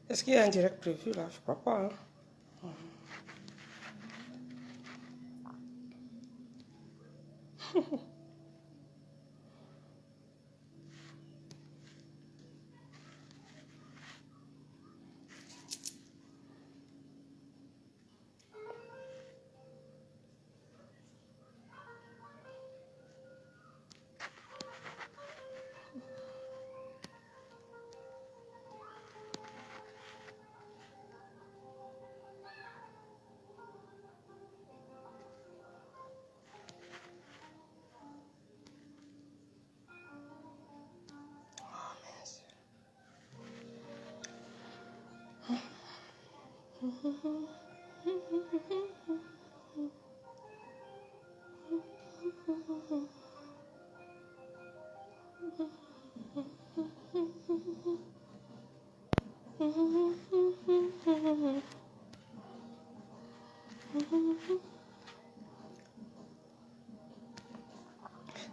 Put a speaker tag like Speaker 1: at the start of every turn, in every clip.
Speaker 1: Est-ce qu'il y a un direct prévu là? Je crois pas. Hein?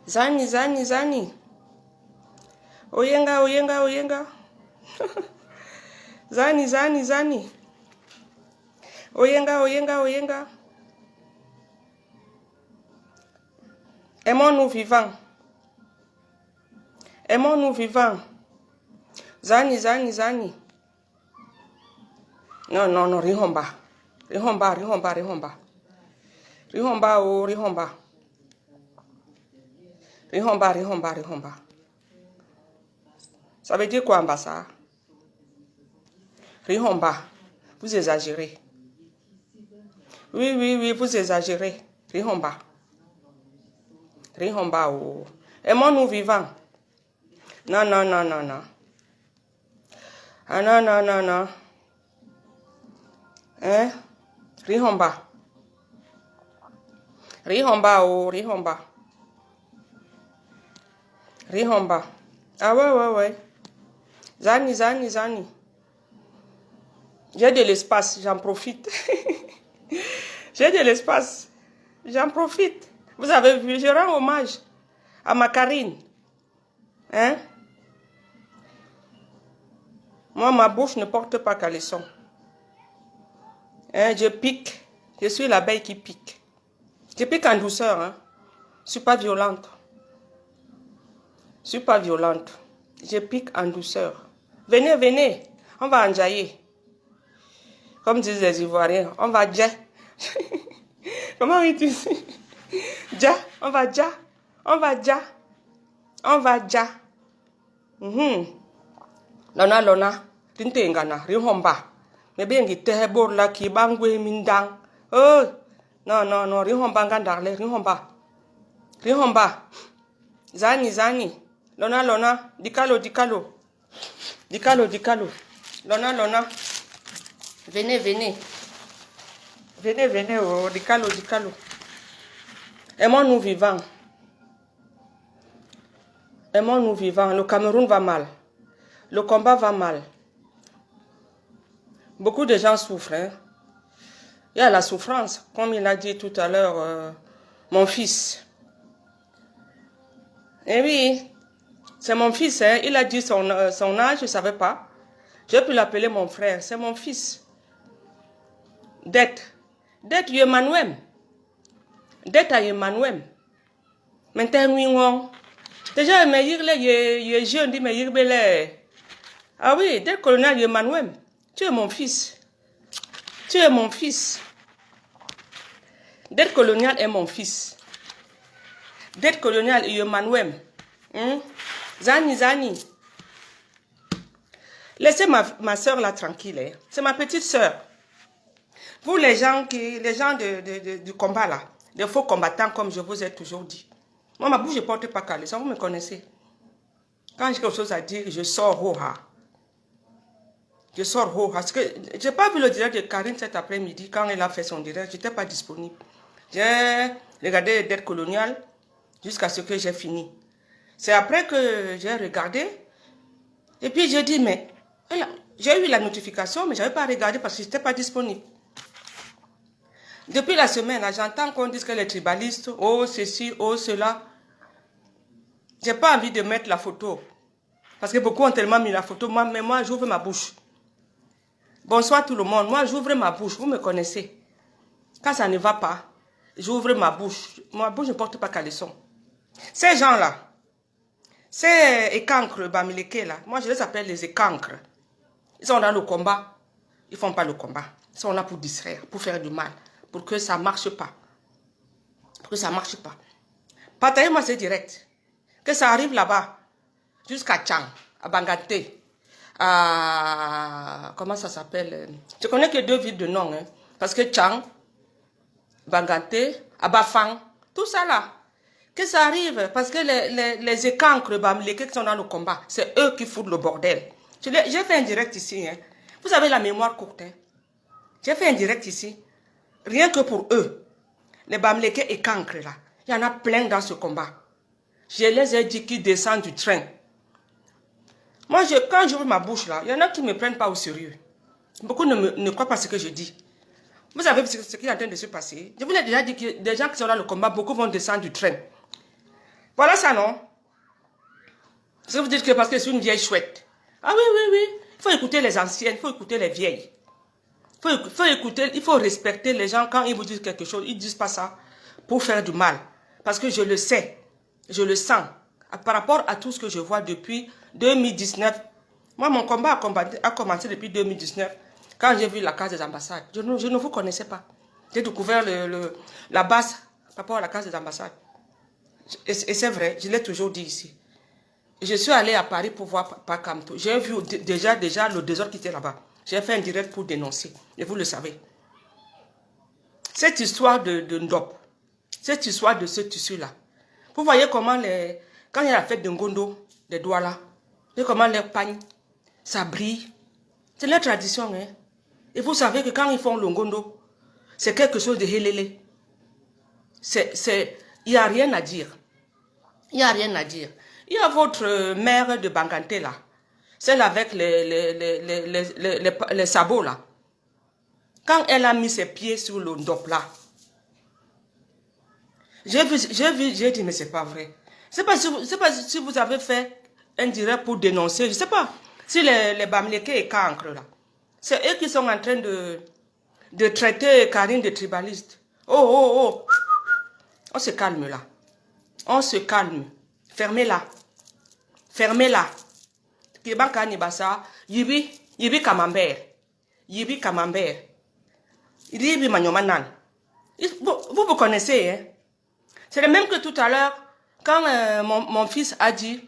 Speaker 1: Zani, Zani, Zani. Oyenga, Oyenga, Oyenga. Zani, Zani, Zani. Oyenga, Oyenga, Oyenga. Aimons-nous vivants. Aimons-nous vivants. Zani, Zani, Zani. Non, non, non, Rihomba. Rihomba, Rihomba, Rihomba. Rihomba, oh, Rihomba. Rihomba, Rihomba, Rihomba. Ça veut dire quoi, Ambassa? Rihomba, vous exagérez. Oui, oui, oui, vous exagérez. Rihomba. Rihomba, oh. Aimons-nous vivants. Non, non, non, non, non. Ah, non, non, non, non. Hein? Rihomba. Rihomba, oh, Rihomba. Rihomba. Ah ouais, ouais, ouais. Zani, Zani, Zani. J'ai de l'espace, j'en profite. J'ai de l'espace, j'en profite. Vous avez vu, je rends hommage à ma Karine. Hein? Moi, ma bouche ne porte pas caleçon. Hein, je pique. Je suis l'abeille qui pique. Je pique en douceur. Hein. Je ne suis pas violente. Je ne suis pas violente. Je pique en douceur. Venez, venez. On va enjailler. Comme disent les Ivoiriens, on va dja. Comment ils disent? Dja, on va dja. On va dja. On va dja. Lona, lona. Tintengana, rihomba. Mais bien qu'il te hebor la ki bangwe mindang. Oh, non, non, non, rihomba ngandale, rihomba. Rihomba. Zani, Zani. Lona, lona. Dikalo, dikalo. Dikalo, dikalo. Lona, lona. Venez, venez. Venez, venez, oh, dikalo, dikalo. Aimons-nous vivants. Aimons-nous vivants. Le Cameroun va mal. Le combat va mal. Beaucoup de gens souffrent. Hein. Il y a la souffrance, comme il a dit tout à l'heure, mon fils. Eh oui, c'est mon fils. Hein. Il a dit son âge, je ne savais pas. J'ai pu l'appeler mon frère. C'est mon fils. Dette. Dette, Emmanuel. Dette à Emmanuel. Maintenant, déjà, je jeune, dit, mais ah oui, dette colonial Emmanuel. Tu es mon fils. Tu es mon fils. Dette coloniale est mon fils. Dette coloniale Emmanuel. Zani, Zani. Laissez ma soeur là tranquille. Hein. C'est ma petite soeur. Vous les gens du combat là, des faux combattants comme je vous ai toujours dit. Moi ma bouche ne porte pas caleçon, vous me connaissez. Quand j'ai quelque chose à dire, je sors roha. Je sors roha. Parce que je n'ai pas vu le direct de Karine cet après-midi quand elle a fait son direct, je n'étais pas disponible. J'ai regardé les dettes coloniales jusqu'à ce que j'ai fini. C'est après que j'ai regardé et puis je dis mais J'ai eu la notification, mais je n'avais pas regardé parce que je n'étais pas disponible. Depuis la semaine, j'entends qu'on dise que les tribalistes, oh ceci, oh cela. Je n'ai pas envie de mettre la photo. Parce que beaucoup ont tellement mis la photo. Mais moi, j'ouvre ma bouche. Bonsoir tout le monde. Moi, j'ouvre ma bouche. Vous me connaissez. Quand ça ne va pas, j'ouvre ma bouche. Ma bouche ne porte pas caleçon. Ces gens-là, ces écancres, Bamileke, là, moi, je les appelle les écancres. Ils sont dans le combat. Ils ne font pas le combat. Ils sont là pour distraire, pour faire du mal. Pour que ça ne marche pas. Pour que ça ne marche pas. Partagez-moi c'est direct. Que ça arrive là-bas, jusqu'à Tchang, à Bangate, à... Comment ça s'appelle? Je connais que 2 villes de nom. Hein, parce que Tchang, Bangate, à Bafang, tout ça là. Que ça arrive, parce que les écancres Bamileke qui sont dans le combat, c'est eux qui foutent le bordel. J'ai fait un direct ici. Hein. Vous avez la mémoire courte. Hein. J'ai fait un direct ici. Rien que pour eux. Les Bamileke et cancres là. Il y en a plein dans ce combat. Je les ai dit qu'ils descendent du train. Moi, quand j'ouvre ma bouche là, il y en a qui ne me prennent pas au sérieux. Beaucoup ne croient pas ce que je dis. Vous savez ce qui est en train de se passer. Je vous l'ai déjà dit que des gens qui sont dans le combat, beaucoup vont descendre du train. Voilà ça, non? Je vous dis que parce que c'est une vieille chouette. Ah oui, oui, oui. Il faut écouter les anciennes, il faut écouter les vieilles. Il faut respecter les gens quand ils vous disent quelque chose. Ils ne disent pas ça pour faire du mal. Parce que je le sais, je le sens. Par rapport à tout ce que je vois depuis 2019. Moi, mon combat a commencé depuis 2019. Quand j'ai vu la case des ambassades. Je ne vous connaissais pas. J'ai découvert la base par rapport à la case des ambassades. Et c'est vrai, je l'ai toujours dit ici. Je suis allé à Paris pour voir Pakamto. J'ai vu déjà le désordre qui était là-bas. J'ai fait un direct pour dénoncer. Et vous le savez. Cette histoire de Ndop, cette histoire de ce tissu-là. Vous voyez comment quand il y a la fête de Ngondo, les Douala, et comment les pagnes, ça brille. C'est leur tradition. Hein? Et vous savez que quand ils font le Ngondo, c'est quelque chose de helele. Il n'y a rien à dire. Il n'y a rien à dire. Il y a votre mère de Bangante là. Celle avec les sabots là. Quand elle a mis ses pieds sur le Ndop là. J'ai dit mais c'est pas vrai. Je ne sais pas si vous avez fait un direct pour dénoncer. Je ne sais pas si les Bamileke et Cancre là. C'est eux qui sont en train de traiter Karine de tribaliste. Oh, oh, oh. On se calme là. On se calme. Fermez-la. Fermez-la. Kibanka Nibasa, Yibi Camembert. Yibi Camembert. Yibi Magnomanan. Vous connaissez, hein? C'est le même que tout à l'heure, quand mon fils a dit,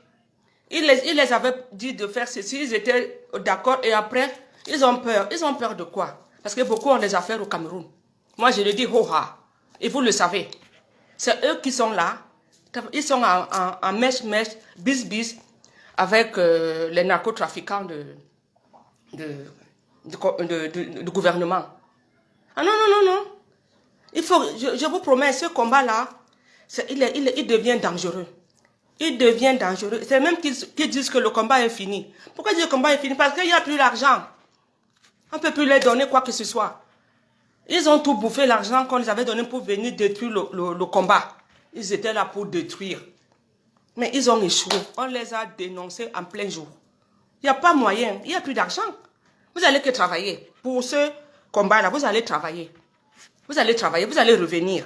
Speaker 1: il les avait dit de faire ceci, ils étaient d'accord et après, ils ont peur. Ils ont peur de quoi? Parce que beaucoup ont des affaires au Cameroun. Moi, je le dis, ho-ha. Et vous le savez. C'est eux qui sont là. Ils sont en mèche-mèche, bis-bis, avec les narcotrafiquants du gouvernement. Ah non, non, non, non. Je vous promets, ce combat-là, il devient dangereux. Il devient dangereux. C'est même qu'ils disent que le combat est fini. Pourquoi dire que le combat est fini? Parce qu'il n'y a plus d'argent. On ne peut plus leur donner quoi que ce soit. Ils ont tout bouffé l'argent qu'on les avait donné pour venir détruire le combat. Ils étaient là pour détruire. Mais ils ont échoué. On les a dénoncés en plein jour. Il n'y a pas moyen. Il n'y a plus d'argent. Vous allez que travailler. Pour ce combat-là, vous allez travailler. Vous allez travailler, vous allez revenir.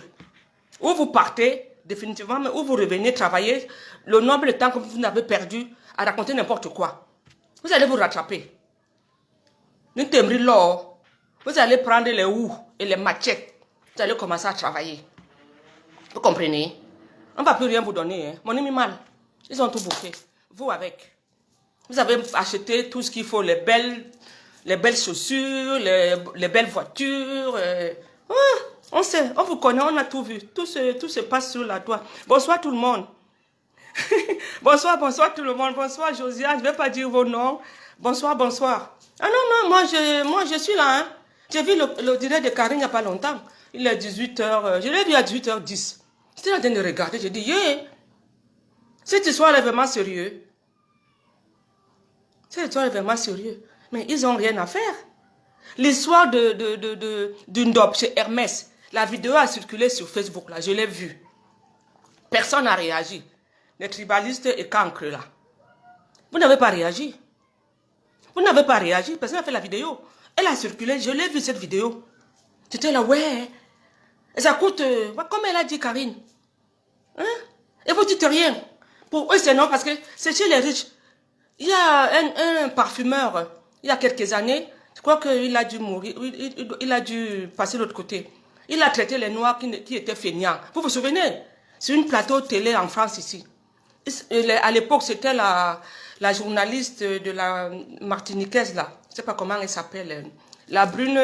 Speaker 1: Ou vous partez définitivement, mais ou vous revenez travailler le nombre de temps que vous n'avez perdu à raconter n'importe quoi. Vous allez vous rattraper. Vous allez prendre les houes et les machettes. Vous allez commencer à travailler. Vous comprenez? On ne va plus rien vous donner. Hein. Mon ami mal. Ils ont tout bouffé. Vous avec. Vous avez acheté tout ce qu'il faut. Les belles chaussures, les belles voitures. On sait, on vous connaît, on a tout vu. Tout se passe sur la toile. Bonsoir tout le monde. Bonsoir tout le monde. Bonsoir Josiane, je ne vais pas dire vos noms. Bonsoir, bonsoir. Ah non, non, moi je suis là. Hein. J'ai vu le direct de Karine il n'y a pas longtemps. Il est 18h, je l'ai vu à 18h10. J'étais en train de regarder, j'ai dit, yeah, cette histoire est vraiment sérieuse. Cette histoire est vraiment sérieuse. Mais ils n'ont rien à faire. L'histoire d'une dope chez Hermès, la vidéo a circulé sur Facebook, là, je l'ai vue. Personne n'a réagi. Les tribalistes et cancres, là. Vous n'avez pas réagi. Vous n'avez pas réagi. Personne n'a fait la vidéo. Elle a circulé, je l'ai vu cette vidéo. J'étais là, ouais. Et ça coûte, comme elle a dit Karine. Hein? Et vous dites rien. Pour eux, c'est non, parce que c'est chez les riches. Il y a un parfumeur, il y a quelques années, je crois qu'il a dû mourir, il a dû passer de l'autre côté. Il a traité les Noirs qui étaient feignants. Vous vous souvenez? C'est une plateau télé en France ici. À l'époque, c'était la journaliste de la Martiniquaise, là. Je ne sais pas comment elle s'appelle. La brune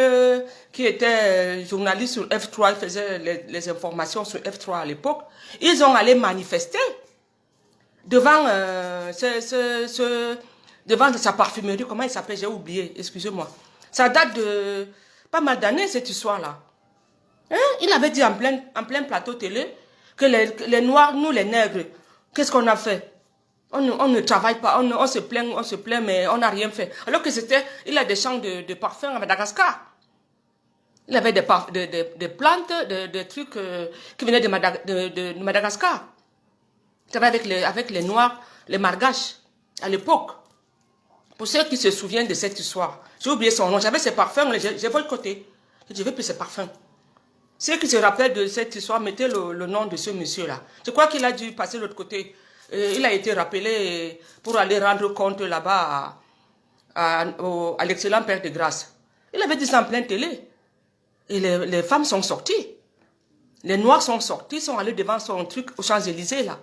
Speaker 1: qui était journaliste sur F3, elle faisait les informations sur F3 à l'époque. Ils ont allé manifester devant, devant sa parfumerie. Comment il s'appelle? J'ai oublié, excusez-moi. Ça date de pas mal d'années, cette histoire-là. Hein? Il avait dit en plein plateau télé que les Noirs, nous les nègres, qu'est-ce qu'on a fait? On ne travaille pas, on se plaint, mais on n'a rien fait. Alors que il a des champs de parfums à Madagascar. Il avait des plantes, des trucs qui venaient de Madagascar. C'était avec les Noirs, les Margaches, à l'époque. Pour ceux qui se souviennent de cette histoire, j'ai oublié son nom, j'avais ses parfums, j'ai boycotté. Je veux plus ses parfums. Ceux qui se rappellent de cette histoire, mettez le nom de ce monsieur-là. Je crois qu'il a dû passer de l'autre côté. Il a été rappelé pour aller rendre compte là-bas à l'excellent Père de Grâce. Il avait dit ça en pleine télé. Et les femmes sont sorties. Les Noirs sont sortis, sont allés devant son truc aux Champs-Élysées, là.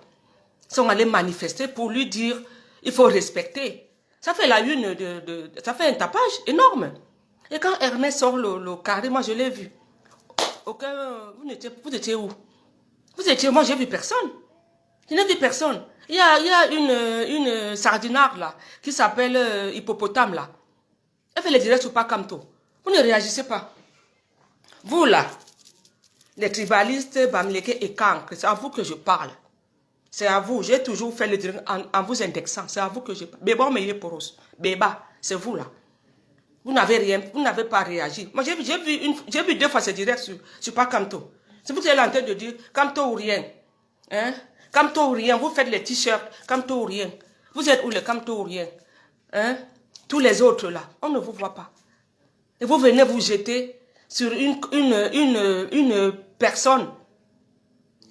Speaker 1: Ils sont allés manifester pour lui dire, il faut respecter. Ça fait la une ça fait un tapage énorme. Et quand Hermès sort le carré, moi je l'ai vu. Vous étiez où? Vous étiez, moi j'ai vu personne. Je n'ai vu personne. Il y a une sardinarde là, qui s'appelle Hippopotame là. Elle fait les directs sur Pakamto. Vous ne réagissez pas. Vous là, les tribalistes, Bamileke et Kank, c'est à vous que je parle. C'est à vous. J'ai toujours fait le direct en vous indexant. C'est à vous que je parle. Béba, mais poros. Béba, c'est vous là. Vous n'avez rien, vous n'avez pas réagi. Moi, j'ai vu 2 fois ce direct sur Pakamto. C'est vous qui êtes en train de dire Kamto ou rien. Hein? Kamto ou rien, vous faites les t-shirts, Kamto ou rien. Vous êtes où les Kamto ou rien? Hein? Tous les autres là, on ne vous voit pas. Et vous venez vous jeter sur une personne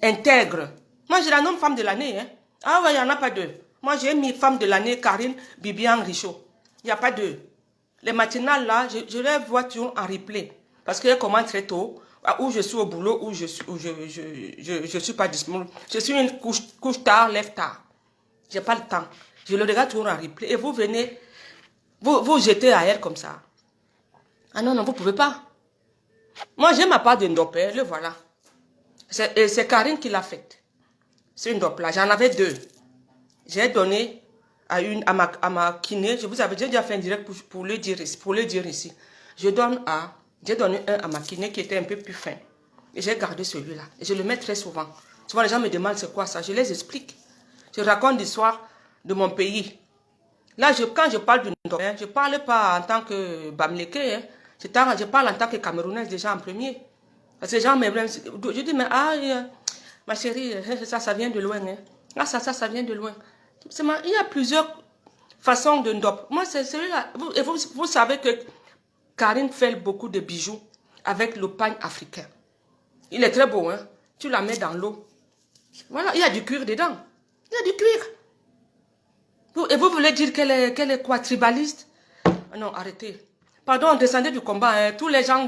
Speaker 1: intègre. Moi, je la nomme femme de l'année. Hein? Ah ouais, il n'y en a pas deux. Moi, j'ai mis femme de l'année Karine Bibian Richaud. Il n'y a pas deux. Les matinales là, je les vois toujours en replay. Parce qu'elles commencent très tôt. Où je suis au boulot, où je suis pas disponible. Je suis une couche tard, lève tard. J'ai pas le temps. Je le regarde toujours en replay. Et vous venez, vous jetez à elle comme ça. Ah non, non, vous pouvez pas. Moi, j'ai ma part de ndopé, le voilà. C'est Karine qui l'a faite. C'est une dope là. J'en avais 2. J'ai donné à ma kiné. Je vous avais déjà fait un direct pour le dire ici. J'ai donné un à ma kiné qui était un peu plus fin. Et j'ai gardé celui-là. Et je le mets très souvent. Souvent, les gens me demandent c'est quoi ça. Je les explique. Je raconte l'histoire de mon pays. Là, quand je parle d'une dope, je ne parle pas en tant que Bamileke. Hein. Je parle en tant que Camerounaise déjà en premier. Parce que les gens me je dis, mais ma chérie, ça vient de loin. Hein. Ah, ça vient de loin. Il y a plusieurs façons de ndop. Moi, c'est celui-là. Vous savez que Karine fait beaucoup de bijoux avec le pagne africain. Il est très beau, hein. Tu la mets dans l'eau. Voilà, il y a du cuir dedans. Il y a du cuir. Et vous voulez dire qu'elle est quoi, tribaliste? Non, arrêtez. Pardon, descendez du combat. Hein. Tous les gens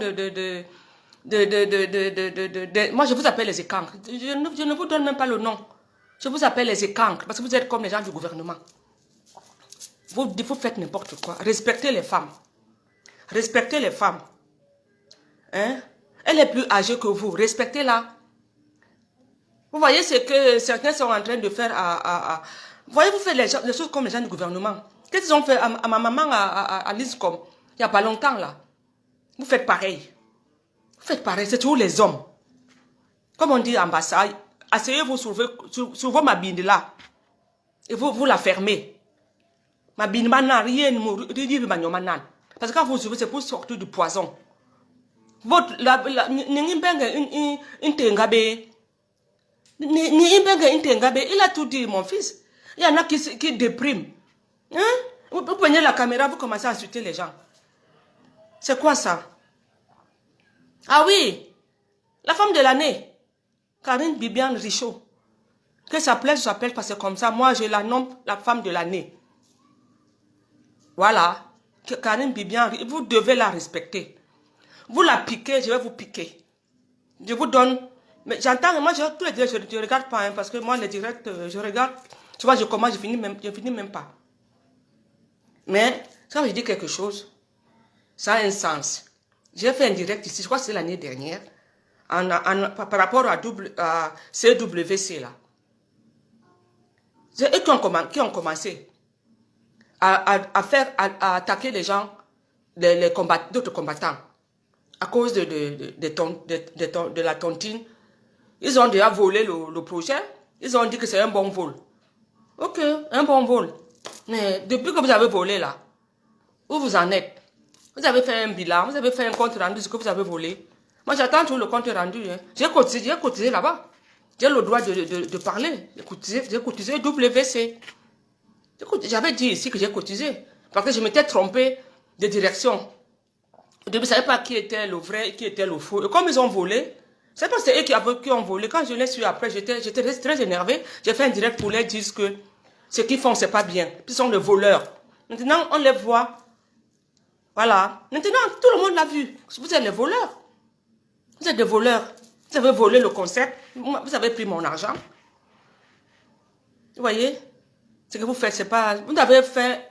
Speaker 1: moi, je vous appelle les écancres. Je ne vous donne même pas le nom. Je vous appelle les écancres parce que vous êtes comme les gens du gouvernement. Vous faites n'importe quoi. Respectez les femmes. Respectez les femmes. Hein? Elle est plus âgée que vous. Respectez-la. Vous voyez ce que certains sont en train de faire Vous voyez, vous faites les choses comme les gens du gouvernement. Qu'est-ce qu'ils ont fait à ma maman à l'ISCOM il n'y a pas longtemps là? Vous faites pareil. Vous faites pareil. C'est toujours les hommes. Comme on dit ambassade, asseyez-vous sur vos mabines là. Et vous la fermez. Mabine n'a rien. Parce que quand vous ouvrez, c'est pour sortir du poison. Votre, il a tout dit, mon fils. Il y en a qui dépriment. Hein? Vous prenez la caméra, vous commencez à insulter les gens. C'est quoi ça? Ah oui, la femme de l'année, Karine Bibiane Richaud. Que ça plaise, j'appelle parce que comme ça, moi, je la nomme la femme de l'année. Voilà. Karine Bibiane, vous devez la respecter. Vous la piquez, je vais vous piquer. Je vous donne... Mais j'entends, moi, tous les directs, je ne regarde pas, hein, parce que moi, les directs, je regarde. Tu vois, je commence, je finis même pas. Mais, quand je dis quelque chose, ça a un sens. J'ai fait un direct ici, je crois que c'est l'année dernière, par rapport à CWC, là. C'est eux qui ont commencé à attaquer les gens, d'autres combattants, à cause de la tontine. Ils ont déjà volé le projet, ils ont dit que c'est un bon vol. Ok, un bon vol. Mais depuis que vous avez volé là, où vous en êtes? Vous avez fait un bilan, vous avez fait un compte rendu de ce que vous avez volé. Moi j'attends toujours le compte rendu. Hein. J'ai cotisé là-bas. J'ai le droit de parler. J'ai cotisé WC. J'avais dit ici que j'ai cotisé. Parce que je m'étais trompé de direction. Au début, je ne savais pas qui était le vrai et qui était le faux. Et comme ils ont volé, c'est pas c'est eux qui ont volé. Quand je l'ai su après, j'étais très énervé. J'ai fait un direct pour leur dire que ce qu'ils font, c'est pas bien. Ils sont des voleurs. Maintenant, on les voit. Voilà. Maintenant, tout le monde l'a vu. Vous êtes les voleurs. Vous êtes des voleurs. Vous avez volé le concept. Vous avez pris mon argent. Vous voyez? Ce que vous faites, c'est pas... Vous avez fait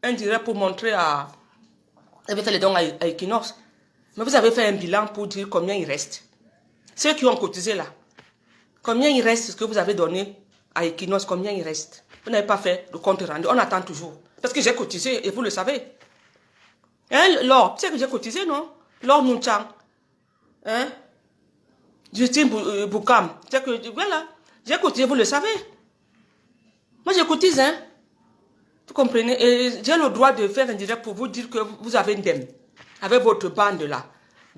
Speaker 1: un direct pour montrer à... Vous avez fait les dons à Equinox. Mais vous avez fait un bilan pour dire combien il reste. Ceux qui ont cotisé là. Combien il reste, ce que vous avez donné à Equinox, combien il reste? Vous n'avez pas fait le compte rendu. On attend toujours. Parce que j'ai cotisé et vous le savez. Hein, Laure, tu sais que j'ai cotisé, non? Laure Mounchang. Hein? Justine Boukam. Tu sais que, voilà. J'ai cotisé, vous le savez. Moi, je cotise, hein. Vous comprenez? Et j'ai le droit de faire un direct pour vous dire que vous avez une dème. Avec votre bande là.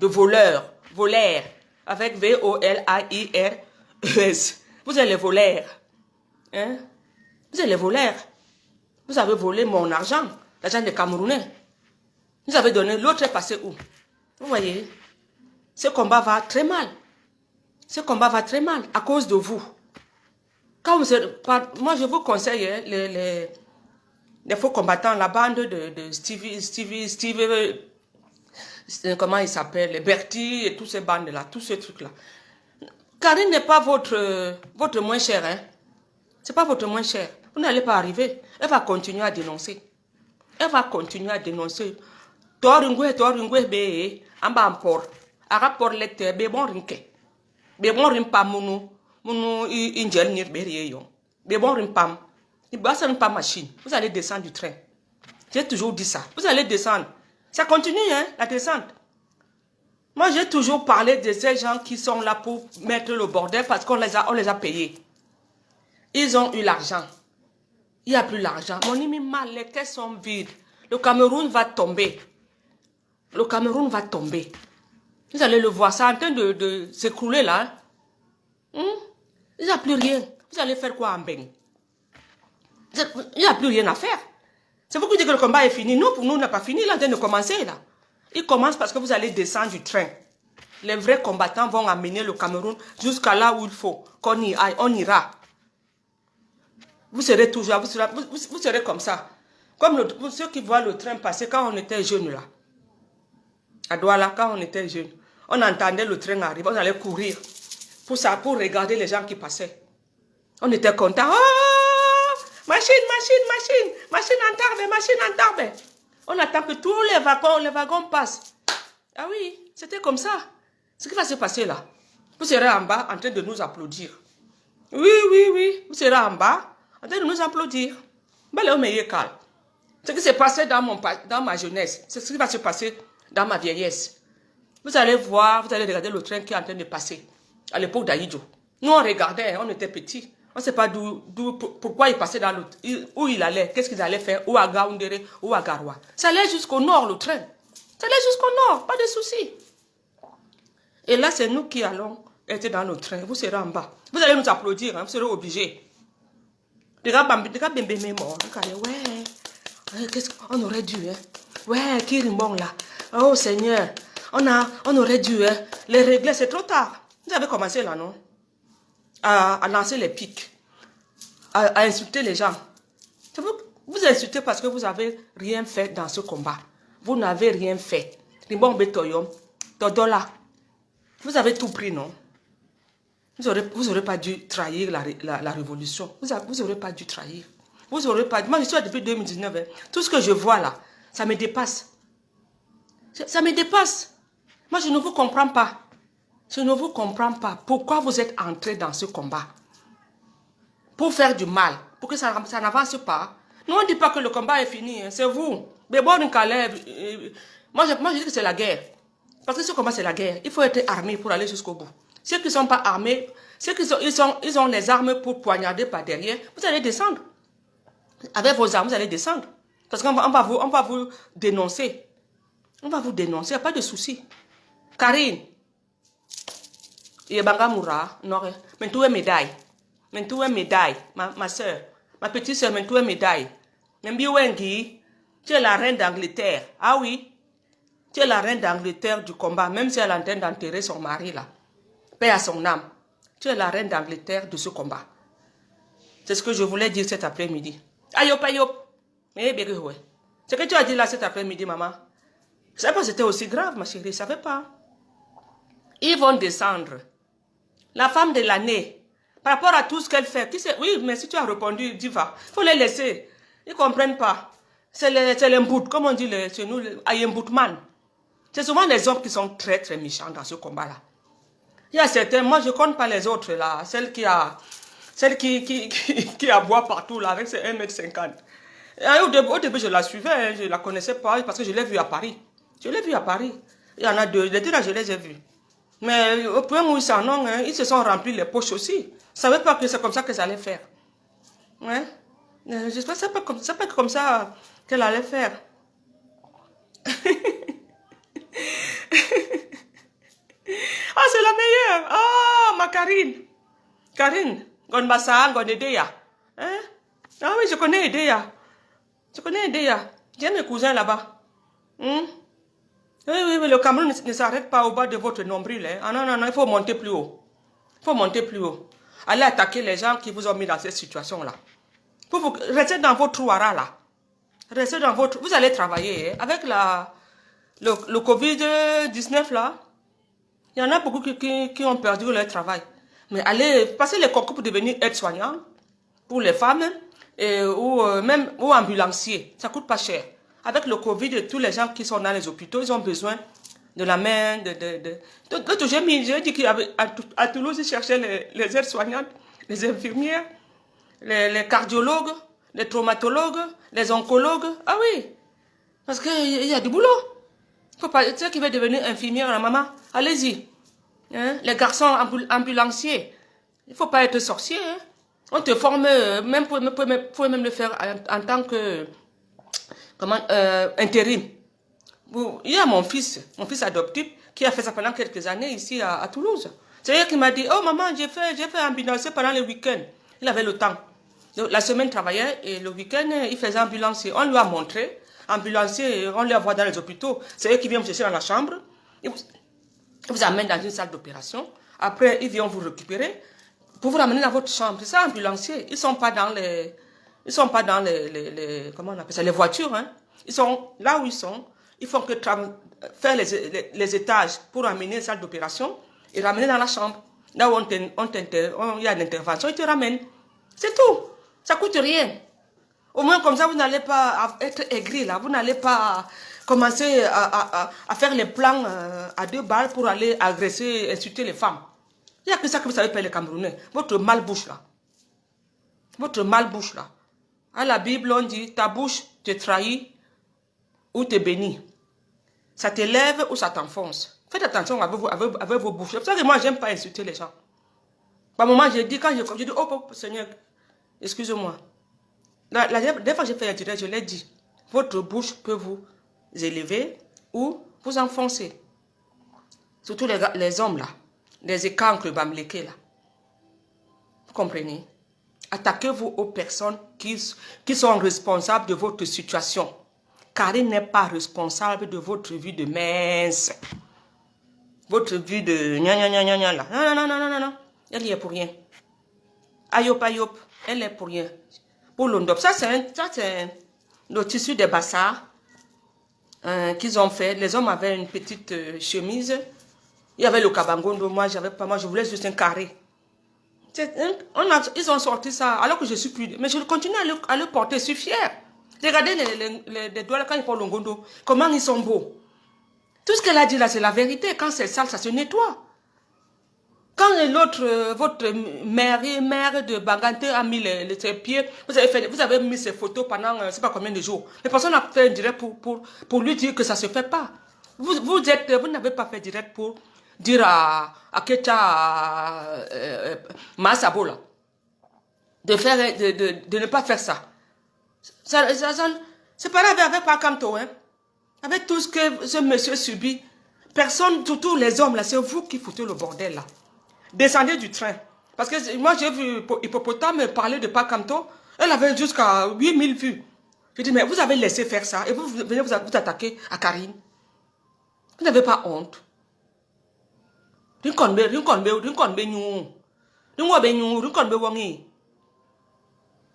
Speaker 1: De voleurs. Volaires. Avec V-O-L-A-I-R-E-S. Vous êtes les voleurs. Hein? Vous êtes les voleurs. Vous avez volé mon argent. L'argent des Camerounais. Vous avez donné, l'autre est passé où? Vous voyez? Ce combat va très mal. Ce combat va très mal à cause de vous. Quand vous êtes, moi, je vous conseille hein, les faux combattants, la bande de Steve, comment il s'appelle, Bertie et tous ces bandes-là, tous ces trucs-là. Karine n'est pas votre moins cher. Hein. Ce n'est pas votre moins cher. Vous n'allez pas arriver. Elle va continuer à dénoncer. Elle va continuer à dénoncer. Toringwe, be, amba ampor. Arapor lete, be bon rinke. Be bon rimpa munu ingel nir berie yon. Be bon rimpam. Il passe pas machine. Vous allez descendre du train. J'ai toujours dit ça. Vous allez descendre. Ça continue, hein, la descente. Moi, j'ai toujours parlé de ces gens qui sont là pour mettre le bordel parce qu'on les a payés. Ils ont eu l'argent. Il n'y a plus l'argent. Mon ami mal, les caisses sont vides. Le Cameroun va tomber. Le Cameroun va tomber. Vous allez le voir, c'est en train de s'écrouler là. Il n'y a plus rien. Vous allez faire quoi en Beng? Il n'y a plus rien à faire. C'est vous qui dites que le combat est fini. Nous, pour nous, on n'a pas fini. Là, on vient de commencer là. Il commence parce que vous allez descendre du train. Les vrais combattants vont amener le Cameroun jusqu'à là où il faut. Qu'on y aille, on ira. Vous serez toujours, vous serez comme ça. Comme ceux qui voient le train passer quand on était jeunes là. À Douala, quand on était jeunes. On entendait le train arriver, on allait courir. Pour regarder les gens qui passaient. On était contents. Oh! Machine en tarbe. On attend que tous les wagons passent. Ah oui, c'était comme ça. Ce qui va se passer là. Vous serez en bas en train de nous applaudir. Oui. Vous serez en bas en train de nous applaudir. Ce qui s'est passé dans ma jeunesse, c'est ce qui va se passer dans ma vieillesse. Vous allez voir, vous allez regarder le train qui est en train de passer. À l'époque d'Aïdjo. Nous, on regardait, on était petits. On ne sait pas pourquoi il passait dans l'autre, où il allait, qu'est-ce qu'ils allaient faire, ou à Gaoundéré, ou à Garoua. Ça allait jusqu'au nord, le train. Ça allait jusqu'au nord, pas de souci. Et là, c'est nous qui allons être dans le train. Vous serez en bas. Vous allez nous applaudir, hein, vous serez obligés. Les gars, bébé mort. Ouais, qu'est-ce qu'on aurait dû, hein? Ouais, qui bon là. Oh Seigneur, on aurait dû, hein, les régler, c'est trop tard. Vous avez commencé là, non? À lancer les pics, à insulter les gens. Vous insultez parce que vous n'avez rien fait dans ce combat. Vous n'avez rien fait. Vous avez tout pris, non? Vous n'aurez pas dû trahir la révolution. Vous n'aurez pas dû trahir. Vous n'aurez pas... Moi, je suis là depuis 2019. Hein. Tout ce que je vois là, ça me dépasse. Ça me dépasse. Moi, je ne vous comprends pas. Je ne vous comprends pas. Pourquoi vous êtes entrés dans ce combat? Pour faire du mal. Pour que ça n'avance pas. Nous, on ne dit pas que le combat est fini. Hein. C'est vous. Mais bon, moi, je dis que c'est la guerre. Parce que ce combat, c'est la guerre. Il faut être armé pour aller jusqu'au bout. Ceux qui ne sont pas armés, ceux qui ils ont les armes pour poignarder par derrière, vous allez descendre. Avec vos armes, vous allez descendre. Parce qu'on va vous dénoncer. On va vous dénoncer, il n'y a pas de souci. Karine, Yebanga Moura, non, mais tu es médaille. Mais tu es médaille, ma soeur. Ma petite soeur, mais tu es médaille. Nembi Wengi, tu es la reine d'Angleterre. Ah oui, tu es la reine d'Angleterre du combat, même si elle est en train d'enterrer son mari là. Paix à son âme. Tu es la reine d'Angleterre de ce combat. C'est ce que je voulais dire cet après-midi. Ayop, ayop. Ce que tu as dit là cet après-midi, maman. Je ne savais pas que c'était aussi grave, ma chérie. Je ne savais pas. Ils vont descendre. La femme de l'année, par rapport à tout ce qu'elle fait, oui, mais si tu as répondu, Diva, il faut les laisser. Ils ne comprennent pas. C'est les mbouts, comme on dit chez nous, ayemboutman. C'est souvent les hommes qui sont très, très méchants dans ce combat-là. Il y a certains, moi je ne compte pas les autres là, celle qui aboie partout là, avec ses 1,50 m. Au début, je la suivais, hein, je ne la connaissais pas parce que je l'ai vue à Paris. Je l'ai vue à Paris. Il y en a deux, les deux là, je les ai vus. Mais au point où ils s'en ont, hein, ils se sont remplis les poches aussi. Je ne savais pas que c'est comme ça que ça allait faire. Ouais. Je ne savais pas comme ça qu'elle allait faire. Ah, c'est la meilleure. Ah, ma Karine. Karine, Gonbassa, Gonedeya. Hein? Ah oui, je connais Edeya. Je connais Edeya. J'ai mes cousins là-bas. Oui, oui, le Cameroun ne s'arrête pas au bas de votre nombril. Hein. Ah non, non, non, il faut monter plus haut. Il faut monter plus haut. Allez attaquer les gens qui vous ont mis dans cette situation-là. Restez dans votre ouara là. Restez dans votre... Vous allez travailler hein, avec le Covid-19 là. Il y en a beaucoup qui ont perdu leur travail. Mais allez passer les concours pour devenir aide-soignant pour les femmes ou ambulancier. Ça ne coûte pas cher. Avec le Covid, tous les gens qui sont dans les hôpitaux, ils ont besoin de la main. J'ai dit qu'à Toulouse, ils cherchaient les aides-soignantes, les infirmières, les cardiologues, les traumatologues, les oncologues. Ah oui, parce qu'il y a du boulot. Faut pas, tu sais qui veut devenir infirmière, la maman, allez-y. Hein? Les garçons ambulanciers, il ne faut pas être sorcier. Hein? On te forme, même pour même le faire en tant que intérim. Il y a mon fils adoptif, qui a fait ça pendant quelques années ici à Toulouse. C'est lui qui m'a dit, oh maman, j'ai fait ambulancier pendant le week-end. Il avait le temps. La semaine, il travaillait et le week-end, il faisait ambulancier. On lui a montré. Ambulancier, on les voit dans les hôpitaux. C'est eux qui viennent vous chercher dans la chambre. Ils vous amènent dans une salle d'opération. Après, ils viennent vous récupérer pour vous ramener dans votre chambre. C'est ça, ambulancier. Ils ne sont pas dans les... comment on appelle ça, les voitures. Hein. Ils sont là où ils sont. Ils font que faire les étages pour amener une salle d'opération et ramener dans la chambre. Là où il y a une intervention, ils te ramènent. C'est tout. Ça ne coûte rien. Au moins, comme ça, vous n'allez pas être aigri, là. Vous n'allez pas commencer à faire les plans à 2 balles pour aller agresser, insulter les femmes. Il n'y a que ça que vous savez faire les Camerounais. Votre malbouche, là. Votre malbouche, là. À la Bible, on dit, ta bouche te trahit ou te bénit. Ça t'élève ou ça t'enfonce. Faites attention avec vos bouches. C'est pour ça que moi, je n'aime pas insulter les gens. Par moment, j'ai dit, quand j'ai dit, oh, Seigneur, excusez-moi. La dernière fois que j'ai fait un direct, je l'ai dit. Votre bouche peut vous élever ou vous enfoncer. Surtout les hommes là. Les écancres bamlékés là. Vous comprenez? Attaquez-vous aux personnes qui sont responsables de votre situation. Karine n'est pas responsable de votre vie de mince. Votre vie de là. Non, non, non, non, non, non. Elle y est pour rien. Ayop, ayop. Elle est pour rien. Pour l'ondop. Ça, c'est le tissu des bassards qu'ils ont fait. Les hommes avaient une petite chemise. Il y avait le kabangondo. Moi, j'avais pas. Moi, je voulais juste un carré. Ils ont sorti ça alors que je suis plus. Mais je continue à le porter. Je suis fière. Regardez les doigts quand ils portent le ngondo. Comment ils sont beaux. Tout ce qu'elle a dit là, c'est la vérité. Quand c'est sale, ça se nettoie. Quand l'autre, votre mère de Bangante a mis ses pieds, vous avez mis ses photos pendant je ne sais pas combien de jours. Les personnes ont fait un direct pour lui dire que ça ne se fait pas. Vous n'avez pas fait direct pour dire à Kecha Masabo là, de ne pas faire ça. C'est pas grave avec Pakamto, hein. Avec tout ce que ce monsieur subit, personne, surtout les hommes là, c'est vous qui foutez le bordel là. Descendez du train. Parce que moi, j'ai vu Hippopotame parler de Pakamto. Elle avait jusqu'à 8000 vues. Je dis, mais vous avez laissé faire ça et vous venez vous attaquer à Karine. Vous n'avez pas honte.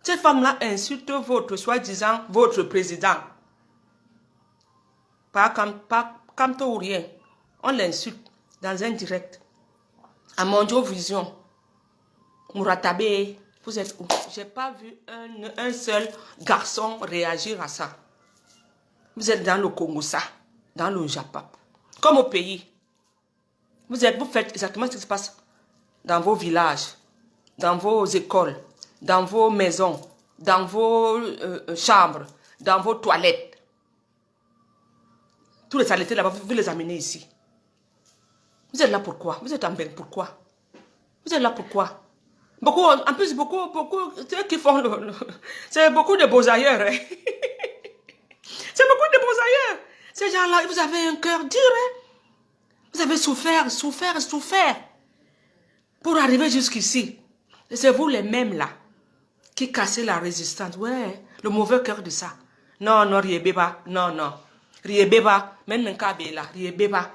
Speaker 1: Cette femme-là insulte votre, soi-disant, votre président. Pas Kamto ou rien. On l'insulte dans un direct. À Mondio Vision, Mouratabé, vous êtes où? Je n'ai pas vu un seul garçon réagir à ça. Vous êtes dans le Congo, ça, dans le Japon, comme au pays. Vous faites exactement ce qui se passe dans vos villages, dans vos écoles, dans vos maisons, dans vos chambres, dans vos toilettes. Tous les saletés là-bas, vous les amenez ici. Vous êtes là pourquoi? Vous êtes en bain pourquoi? Vous êtes là pourquoi? Beaucoup, en plus, beaucoup, ceux qui font c'est beaucoup de beaux ailleurs. Hein? C'est beaucoup de beaux ailleurs. Ces gens-là, vous avez un cœur dur. Hein? Vous avez souffert pour arriver jusqu'ici. C'est vous les mêmes là qui cassez la résistance. Ouais, le mauvais cœur de ça. Non, non, Riebeba, non, non. Riebeba, même un cabé là, Riebeba.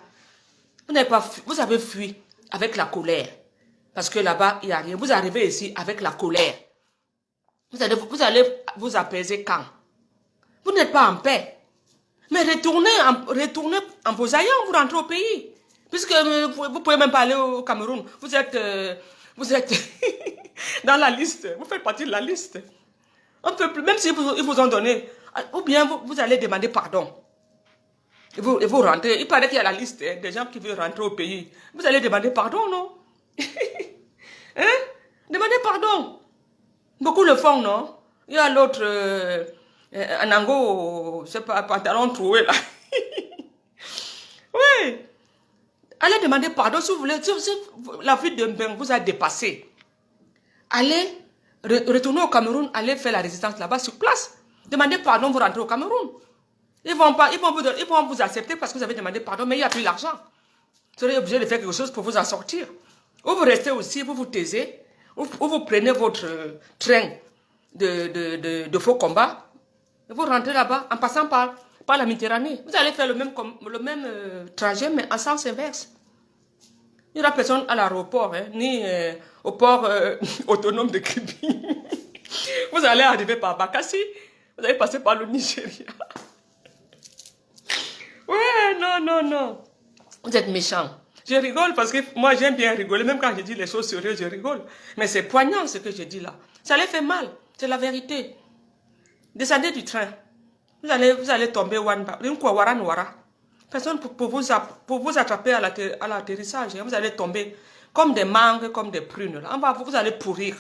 Speaker 1: Vous avez fui avec la colère. Parce que là-bas, il n'y a rien. Vous arrivez ici avec la colère. Vous allez vous apaiser quand? Vous n'êtes pas en paix. Mais retournez en vos aïeux, vous rentrez au pays. Puisque vous ne pouvez même pas aller au Cameroun. Vous êtes dans la liste. Vous faites partie de la liste. On peut plus, même si ils vous ont donné. Ou bien vous allez demander pardon. Et vous rentrez. Il paraît qu'il y a la liste des gens qui veulent rentrer au pays. Vous allez demander pardon, non? Hein? Demandez pardon. Beaucoup le font, non? Il y a l'autre, Anango, je sais pas, pantalon troué là. Oui. Allez demander pardon si vous voulez. Si la vie de Mbeng vous a dépassé. Allez retourner au Cameroun, allez faire la résistance là-bas sur place. Demandez pardon, vous rentrez au Cameroun. Ils vont vous accepter parce que vous avez demandé pardon, mais il n'y a plus l'argent. Vous serez obligé de faire quelque chose pour vous en sortir. Ou vous restez aussi, vous vous taisez, ou vous prenez votre train de faux combat, et vous rentrez là-bas en passant par la Méditerranée. Vous allez faire le même trajet, mais en sens inverse. Il n'y aura personne à l'aéroport, hein, ni au port autonome de Kribi. Vous allez arriver par Bakassi, vous allez passer par le Nigeria. Ouais, non, non, non. Vous êtes méchants. Je rigole parce que moi j'aime bien rigoler, même quand je dis les choses sérieuses, je rigole. Mais c'est poignant ce que je dis là. Ça les fait mal, c'est la vérité. Descendez du train. Vous allez tomber personne pour vous attraper à l'atterrissage. Vous allez tomber comme des mangues, comme des prunes. Vous allez pourrir.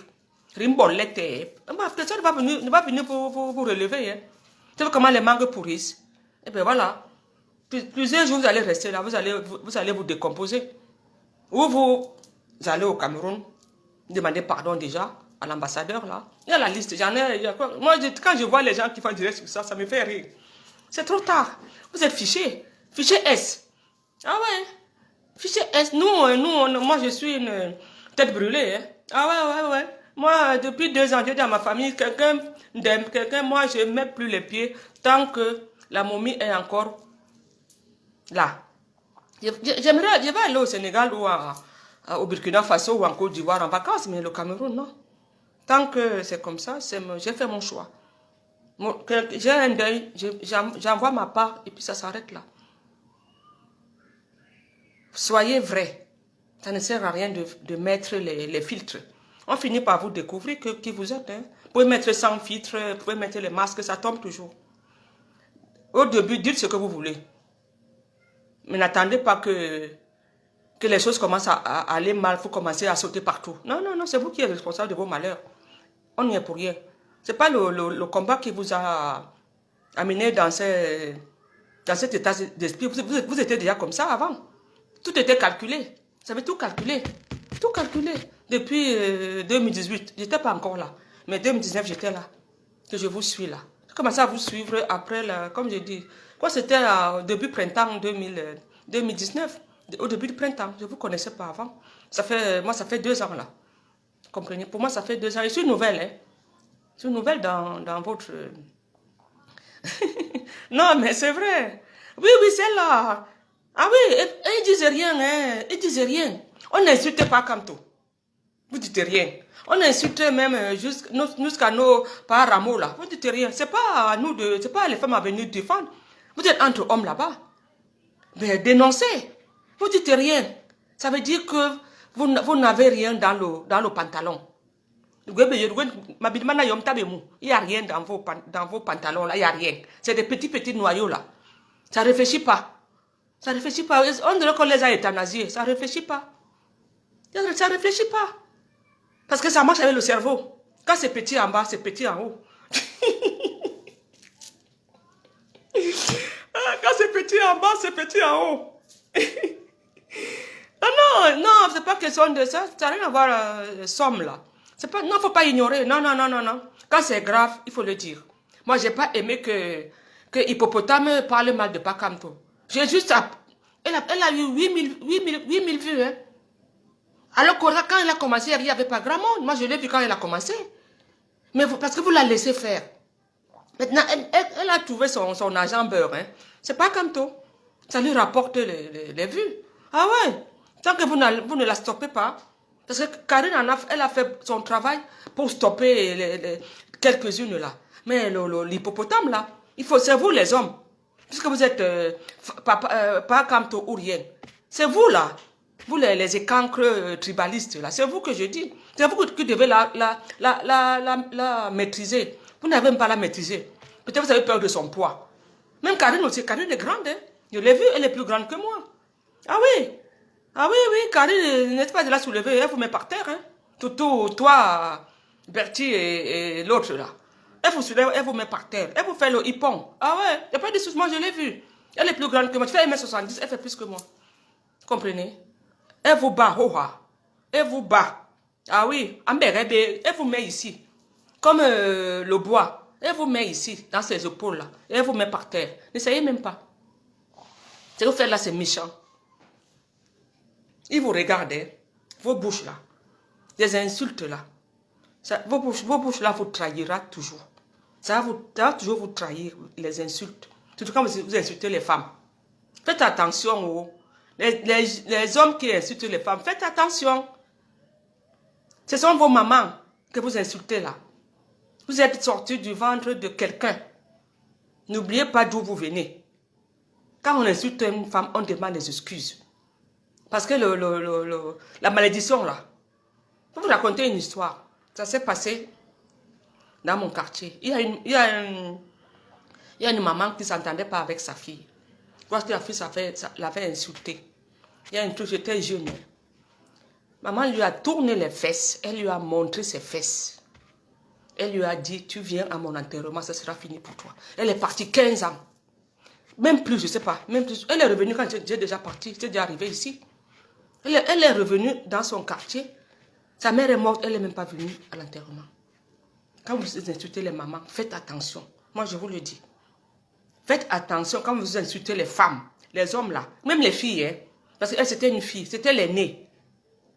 Speaker 1: Personne ne va venir pour vous relever. Hein. Tu vois comment les mangues pourrissent? Et bien voilà. Plusieurs jours, vous allez rester là, vous allez vous décomposer. Ou vous allez au Cameroun, Demandez pardon déjà à l'ambassadeur là. Il y a la liste, j'en ai. Moi, quand je vois les gens qui font direct sur ça, ça me fait rire. C'est trop tard. Vous êtes fiché. Fiché S. Ah ouais. Fiché S. Moi, je suis une tête brûlée. Hein. Ah ouais. Moi, depuis 2 ans, j'ai dit à ma famille, quelqu'un, moi, je ne mets plus les pieds tant que la momie est encore là. Je vais aller au Sénégal ou au Burkina Faso ou en Côte d'Ivoire en vacances, mais le Cameroun, non. Tant que c'est comme ça, j'ai fait mon choix. J'ai un deuil, j'envoie ma part et puis ça s'arrête là. Soyez vrai. Ça ne sert à rien de mettre les filtres. On finit par vous découvrir qui vous êtes. Hein. Vous pouvez mettre sans filtre, vous pouvez mettre les masques, ça tombe toujours. Au début, dites ce que vous voulez. Mais n'attendez pas que les choses commencent à aller mal, il faut commencer à sauter partout. Non, c'est vous qui êtes responsable de vos malheurs. On n'y est pour rien. Ce n'est pas le combat qui vous a amené dans cet état d'esprit. Vous étiez déjà comme ça avant. Tout était calculé. Vous avez tout calculé. Tout calculé. Depuis 2018, je n'étais pas encore là. Mais 2019, j'étais là. Que je vous suis là. J'ai commencé à vous suivre après, comme je dis. Quoi, c'était début printemps 2019. Au début du printemps. Je ne vous connaissais pas avant. Moi, ça fait 2 ans là. Vous comprenez? Pour moi, ça fait 2 ans. Je suis nouvelle. Hein. Je suis nouvelle dans votre... Non, mais c'est vrai. Oui, c'est là. Ah oui, ils disent rien, hein. Ils disent rien. On n'insulte pas Kamto. Vous dites rien. On insulte même jusqu'à nos parents là. Vous dites rien. C'est pas à nous c'est pas les femmes à venir défendre. Vous êtes entre hommes là-bas. Mais dénoncez. Vous dites rien. Ça veut dire que vous n'avez rien dans le pantalon. Il n'y a rien dans vos pantalons là. Il n'y a rien. C'est des petits noyaux là. Ça ne réfléchit pas. Ça ne réfléchit pas. On dirait qu'on les a euthanasiés. Ça ne réfléchit pas. Ça ne réfléchit pas. Parce que ça marche avec le cerveau. Quand c'est petit en bas, c'est petit en haut. Quand c'est petit en bas, c'est petit en haut. Non, c'est pas question de ça. Ça n'a rien à voir somme là. Non, il ne faut pas ignorer. Non. Quand c'est grave, il faut le dire. Moi, je n'ai pas aimé que Hippopotame parle mal de Pakamto. J'ai juste... Elle a eu 8000 vues. Hein. Alors quand elle a commencé, il n'y avait pas grand monde. Moi, je l'ai vu quand elle a commencé. Mais parce que vous la laissez faire. Maintenant, elle a trouvé son agent beurre. Hein. C'est pas comme tout. Ça lui rapporte les vues. Ah ouais. Tant que vous ne la stoppez pas. Parce que Karine, elle a fait son travail pour stopper quelques-unes là. Mais l'hippopotame là, c'est vous les hommes. Puisque vous êtes pas Kamto ou rien. C'est vous là. Vous les écancres tribalistes là. C'est vous que je dis. C'est vous qui devez la maîtriser. Vous n'avez même pas la maîtriser. Peut-être vous avez peur de son poids. Même Karine aussi. Karine est grande. Hein? Je l'ai vue, elle est plus grande que moi. Ah oui. Ah oui, Karine, n'êtes pas de la soulever. Elle vous met par terre. Hein? Toi, Bertie et l'autre là. Elle vous soulève, elle vous met par terre. Elle vous fait le hippon. Ah ouais, il n'y a pas de souci, moi je l'ai vue. Elle est plus grande que moi. Tu fais 1m70, elle fait plus que moi. Comprenez? Elle vous bat, elle vous bat. Ah oui, elle vous met ici. Comme le bois. Elle vous met ici, dans ses épaules là. Elle vous met par terre. N'essayez même pas. Ce que vous faites là, c'est méchant. Ils vous regardent, vos bouches là. Des insultes là. Vos bouches là vous trahira toujours. Ça va toujours vous trahir, les insultes. Surtout quand vous insultez les femmes. Faites attention. Les hommes qui insultent les femmes, faites attention. Ce sont vos mamans que vous insultez là. Vous êtes sortis du ventre de quelqu'un. N'oubliez pas d'où vous venez. Quand on insulte une femme, on demande des excuses. Parce que la malédiction là. Je vais vous raconter une histoire. Ça s'est passé dans mon quartier. Il y a une maman qui ne s'entendait pas avec sa fille. Parce que la fille l'avait insultée. Il y a une chose, j'étais jeune. Maman lui a tourné les fesses. Elle lui a montré ses fesses. Elle lui a dit, tu viens à mon enterrement, ça sera fini pour toi. Elle est partie 15 ans. Même plus, je ne sais pas. Même plus. Elle est revenue quand j'ai déjà parti. J'étais déjà arrivée ici. Elle est revenue dans son quartier. Sa mère est morte, elle n'est même pas venue à l'enterrement. Quand vous insultez les mamans, faites attention. Moi, je vous le dis. Faites attention quand vous insultez les femmes, les hommes là, même les filles, hein, parce qu'elle c'était une fille, c'était l'aînée.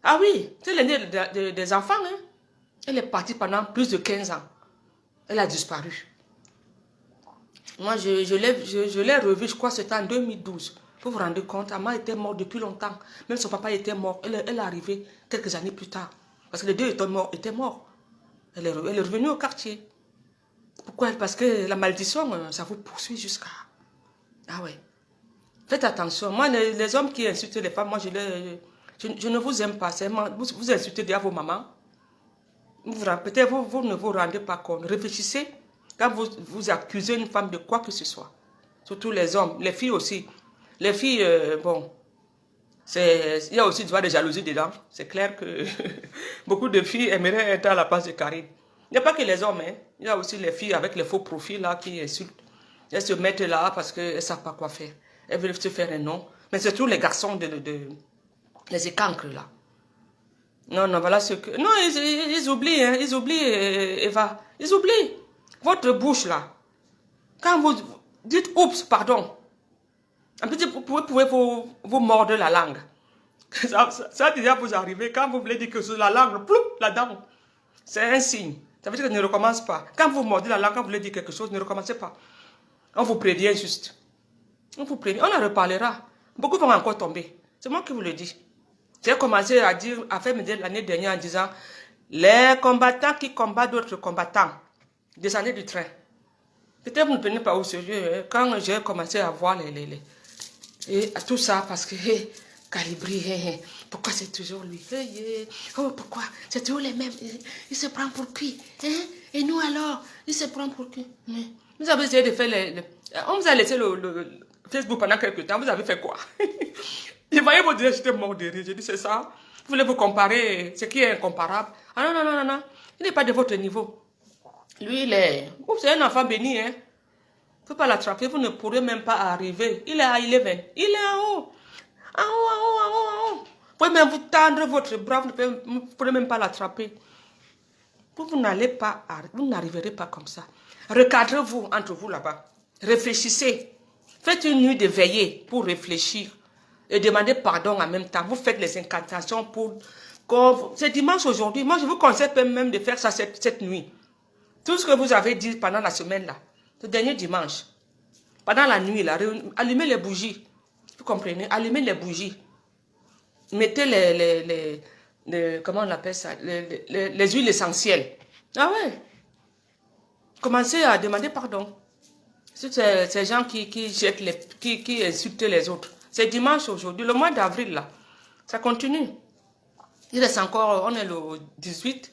Speaker 1: Ah oui, c'est l'aînée des enfants. Hein. Elle est partie pendant plus de 15 ans. Elle a disparu. Moi, je l'ai revue, je crois que c'était en 2012. Vous vous rendez compte, maman était morte depuis longtemps. Même son papa était mort. Elle est arrivée quelques années plus tard. Parce que les deux étaient morts. Elle est revenue au quartier. Pourquoi? Parce que la malédiction, ça vous poursuit jusqu'à... Ah ouais. Faites attention. Moi, les hommes qui insultent les femmes, moi, je ne vous aime pas. Vous insultez déjà vos mamans. Peut-être vous ne vous rendez pas compte. Réfléchissez quand vous accusez une femme de quoi que ce soit. Surtout les hommes, les filles aussi. Les filles, bon, il y a aussi de jalousie dedans. C'est clair que beaucoup de filles aimeraient être à la place de Karine. Il n'y a pas que les hommes, hein. Il y a aussi les filles avec les faux profils là qui insultent. Elles se mettent là parce qu'elles ne savent pas quoi faire. Elles veulent se faire un nom. Mais c'est tous les garçons les écancres là. Non, non, voilà ce que... Non, ils oublient, hein, ils oublient, Eva. Ils oublient. Votre bouche, là. Quand vous dites « oups », pardon. En petit, vous pouvez vous mordre la langue. Ça déjà vous arrive. Quand vous voulez dire que sur la langue, ploup, la dent. C'est un signe. Ça veut dire que ne recommence pas. Quand vous mordez la langue, quand vous voulez dire quelque chose, ne recommencez pas. On vous prévient juste. On vous prévient. On en reparlera. Beaucoup vont encore tomber. C'est moi qui vous le dis. J'ai commencé à faire l'année dernière en disant les combattants qui combattent d'autres combattants, descendez du train. Peut-être vous ne prenez pas au sérieux. Hein, quand j'ai commencé à voir et tout ça, parce que Calibri, pourquoi c'est toujours lui? Oh, pourquoi? C'est toujours les mêmes. Il se prend pour qui? Hein? Et nous alors? Il se prend pour qui? Vous avez essayé de faire on vous a laissé le Facebook pendant quelques temps. Vous avez fait quoi? Je voyais vos dire, j'étais mort de rire. J'ai dit, c'est ça. Vous voulez vous comparer, ce qui est incomparable. Ah non, non, non, non, non. Il n'est pas de votre niveau. Lui, c'est un enfant béni, hein. Il ne faut pas l'attraper, vous ne pourrez même pas arriver. Il est à 11. Il est en haut. En haut, en haut, en haut, en haut. Vous pouvez même vous tendre votre bras, vous ne pourrez même pas l'attraper. Vous n'arriverez pas comme ça. Recadrez-vous entre vous là-bas. Réfléchissez. Faites une nuit de veillée pour réfléchir. Et demandez pardon en même temps. Vous faites les incantations pour... C'est dimanche aujourd'hui. Moi, je vous conseille même de faire ça cette nuit. Tout ce que vous avez dit pendant la semaine là, ce dernier dimanche, pendant la nuit là, allumez les bougies. Vous comprenez? Allumez les bougies. Mettez comment on appelle ça? Les huiles essentielles. Ah ouais. Commencez à demander pardon. Ces gens qui jettent qui insultent les autres. C'est dimanche aujourd'hui, le mois d'avril là. Ça continue. Il reste encore, on est le 18.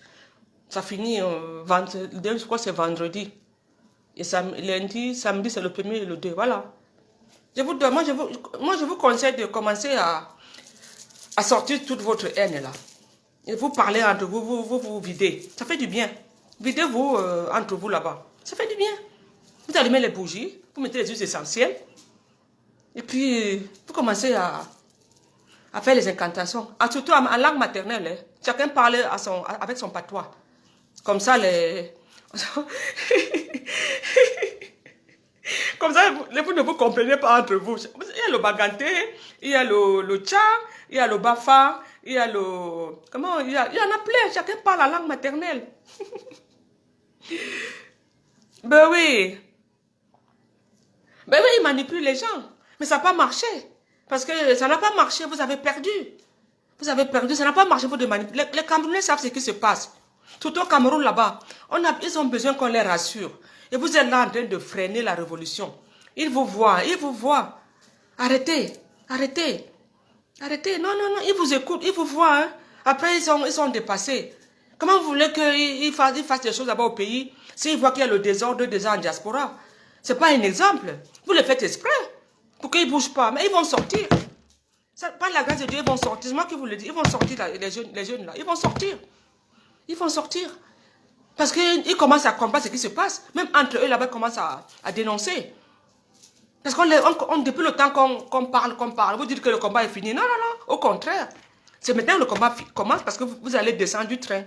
Speaker 1: Ça finit je crois que c'est vendredi. Et lundi, samedi, c'est le 1er et le 2. Voilà. Moi, je vous conseille de commencer à sortir toute votre haine là. Et vous parlez entre vous, vous videz. Ça fait du bien. Videz-vous entre vous là-bas. Ça fait du bien. Vous allumez les bougies, vous mettez les huiles essentielles. Et puis, vous commencez à faire les incantations. Surtout en langue maternelle. Hein. Chacun parle avec son patois. Comme ça, comme ça, vous ne vous comprenez pas entre vous. Il y a le baganté, il y a le tcha, il y a le bafa, il y a le... Comment? Il y en a plein. Chacun parle la langue maternelle. Ben oui. Ben oui, il manipule les gens. Mais ça n'a pas marché. Parce que ça n'a pas marché, vous avez perdu. Vous avez perdu, ça n'a pas marché pour de manipuler. Les Camerounais savent ce qui se passe. Tout au Cameroun là-bas, ils ont besoin qu'on les rassure. Et vous êtes là en train de freiner la révolution. Ils vous voient, ils vous voient. Arrêtez, arrêtez, arrêtez. Non, non, non, ils vous écoutent, ils vous voient. Hein. Après, ils sont dépassés. Comment vous voulez qu'ils fassent des choses là-bas au pays s'ils voient qu'il y a le désordre des gens en diaspora? Ce n'est pas un exemple. Vous le faites exprès pour qu'ils ne bougent pas. Mais ils vont sortir. Par la grâce de Dieu, ils vont sortir. C'est moi qui vous le dis. Ils vont sortir, là, les jeunes là. Ils vont sortir. Ils vont sortir. Parce qu'ils commencent à comprendre ce qui se passe. Même entre eux, là-bas, ils commencent à dénoncer. Parce que depuis le temps qu'on parle, vous dites que le combat est fini. Non, non, non. Au contraire. C'est maintenant que le combat commence parce que vous allez descendre du train.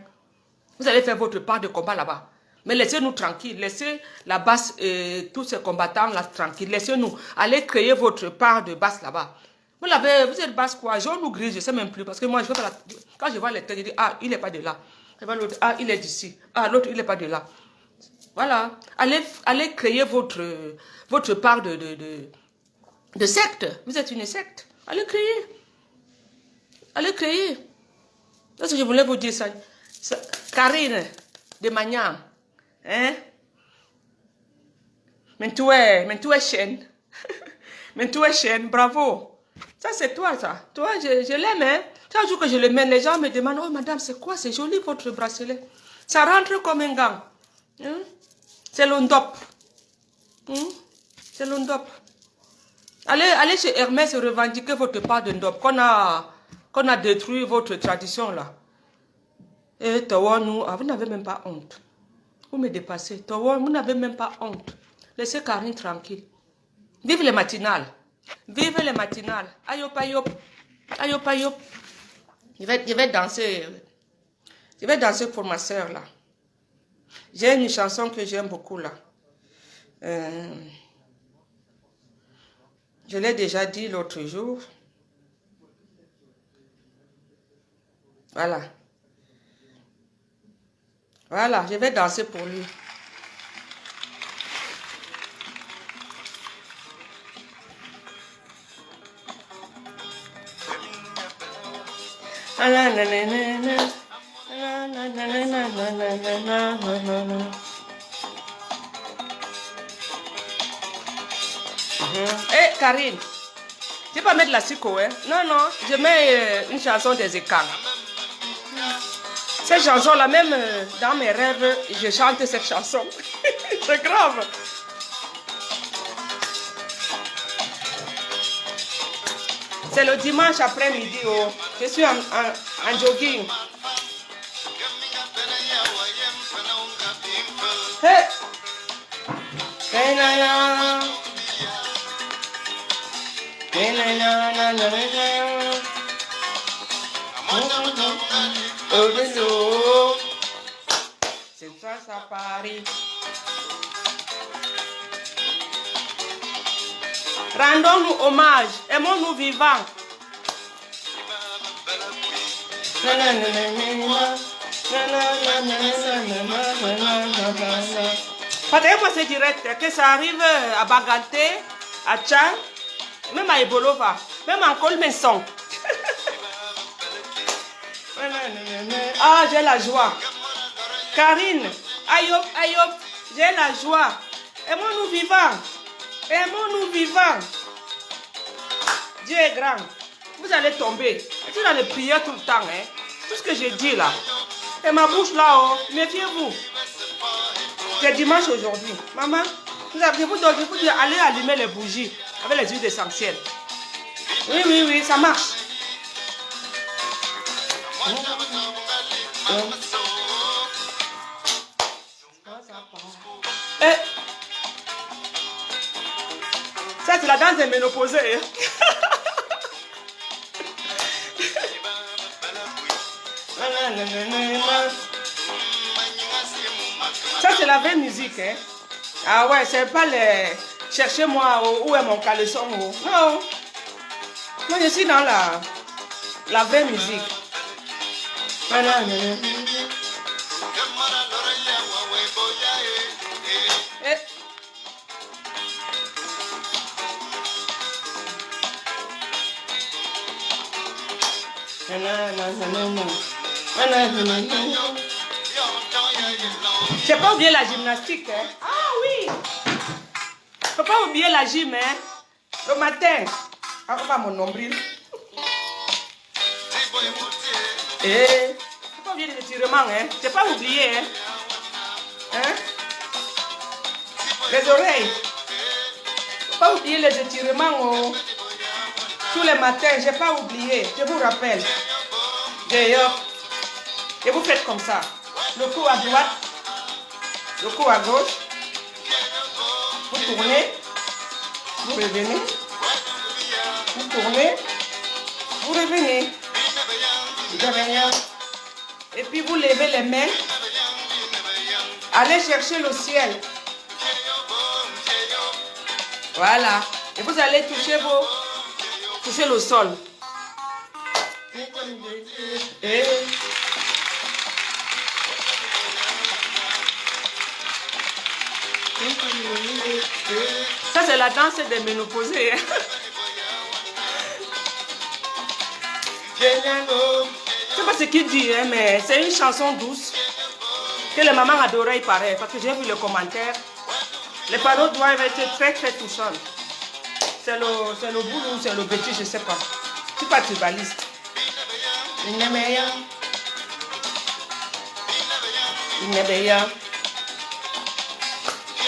Speaker 1: Vous allez faire votre part de combat là-bas. Mais laissez-nous tranquilles. Laissez la base et tous ces combattants là tranquilles. Laissez-nous. Allez créer votre part de base là-bas. Vous êtes basse quoi? Jaune ou gris, je ne sais même plus. Parce que moi, quand je vois les têtes, je dis, ah, il n'est pas de là. Je vois l'autre, ah, il est d'ici. Ah, l'autre, il n'est pas de là. Voilà. Allez créer votre part de secte. Vous êtes une secte. Allez créer. Allez créer. C'est ce que je voulais vous dire. Karine de Magnan. Hein? Mais tu es chaîne. Mais tu es chaîne, bravo. Ça, c'est toi, ça. Toi, je l'aime, hein. Chaque jour que je le mets, les gens me demandent, oh, madame, c'est quoi? C'est joli, votre bracelet. Ça rentre comme un gant. Hein? C'est l'ondop. Hein? C'est l'ondop. Allez chez Hermès et revendiquer votre part de ndop. Qu'on a détruit votre tradition, là. Et Towo, vous n'avez même pas honte. Vous me dépassez. Towo, vous n'avez même pas honte. Laissez Karine tranquille. Vive les matinales. Vive les matinales. Ayop, ayop. Ayop, ayop. Je vais danser. Je vais danser pour ma soeur, là. J'ai une chanson que j'aime beaucoup, là. Je l'ai déjà dit l'autre jour. Voilà. Voilà, je vais danser pour lui. Hé, Karine, tu vas mettre la sucre, hein? Non, non, je mets une chanson des écarts. Cette chanson-là, même dans mes rêves, je chante cette chanson. C'est grave. C'est le dimanche après-midi. Oh. Je suis en jogging. Hey. C'est ça Paris. Rendons-nous hommage, aimons-nous vivants. Partagez-moi ce direct, que ça arrive à Bagalté, à Tchad, même à Ebolova, même en Colmeson. Ah, j'ai la joie. Karine, Ayop, Ayop, j'ai la joie. Aimons-nous vivants. Aimons-nous vivants. Dieu est grand. Vous allez tomber. Je suis dans les prières tout le temps. Hein. Tout ce que je dis là. Et ma bouche là, oh, méfiez-vous. C'est dimanche aujourd'hui. Maman, je vous dis, allez allumer les bougies avec les huiles essentielles. Oui, oui, oui, ça marche. Et ça, c'est la danse des ménopausés. Ça, c'est la vraie musique. Hein? Ah ouais, c'est pas les... Cherchez-moi où est mon caleçon. Non. Moi, je suis dans la vraie musique. Et... J'ai pas oublié la gymnastique. Hein? Ah oui. Faut pas oublier la gym. Hein? Le matin. Ah, pas mon nombril. Et faut pas oublier les étirements. Hein? J'ai pas oublié. Hein? Hein? Les oreilles. Faut pas oublier les étirements. Oh. Tous les matins. J'ai pas oublié. Je vous rappelle. D'ailleurs. Et vous faites comme ça. Le cou à droite. Le cou à gauche. Vous tournez. Vous revenez. Vous tournez. Vous revenez. Et puis vous levez les mains. Allez chercher le ciel. Voilà. Et vous allez toucher le sol. Ça, c'est la danse des ménopausés. Je sais pas ce qu'il dit, hein, mais c'est une chanson douce que les mamans adoraient, il paraît, parce que j'ai vu le commentaire. Les paroles doivent être très très touchantes. C'est le boulot ou c'est le bêtis, je ne sais pas. Je ne suis pas tribaliste.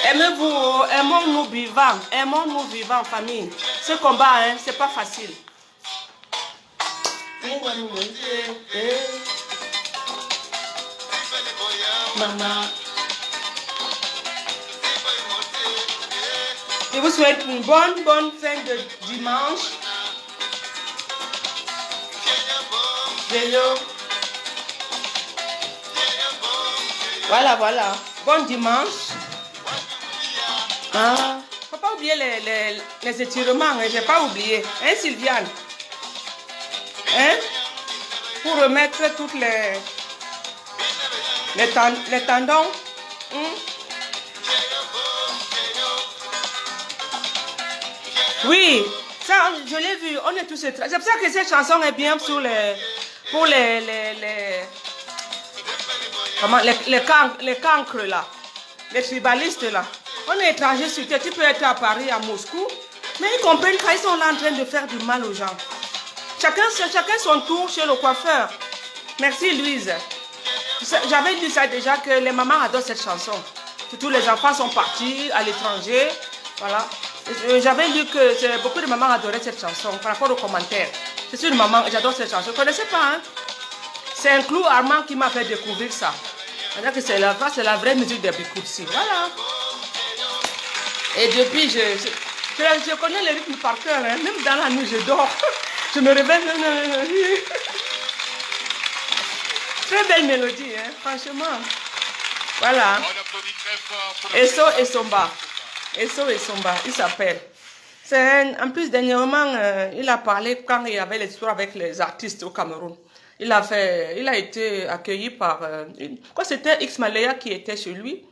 Speaker 1: Aimez-vous, aimons-nous vivants, famille. Ce combat, hein, c'est pas facile. Maman. Je vous souhaite une bonne fin de dimanche. Voilà. Bon dimanche. Ah. Faut pas oublier les étirements, hein, j'ai pas oublié. Hein, Sylviane? Hein? Pour remettre toutes les tendons. Oui, ça, je l'ai vu. On est tous. C'est pour ça que cette chanson est bien pour les cancres là, les tribalistes là. On est étrangers sur terre. Tu peux être à Paris, à Moscou, mais ils comprennent qu'ils sont là en train de faire du mal aux gens. Chacun son tour chez le coiffeur. Merci Louise. J'avais dit ça déjà, que les mamans adorent cette chanson. Tous les enfants sont partis à l'étranger. Voilà. J'avais lu que beaucoup de mamans adoraient cette chanson par rapport aux commentaires. Je suis une maman, j'adore cette chanson. Je ne connaissais pas, hein? C'est un clou Armand qui m'a fait découvrir ça. C'est-à-dire que c'est la vraie musique des Bikoutsi. Voilà. Et depuis, je connais les rythmes par cœur. Hein? Même dans la nuit, je dors. Je me réveille. Très belle mélodie, hein? Franchement. Voilà. Eso et Somba. Il s'appelle. En plus, dernièrement, il a parlé quand il y avait l'histoire avec les artistes au Cameroun. Il a été accueilli par... c'était X Malaya qui était chez lui,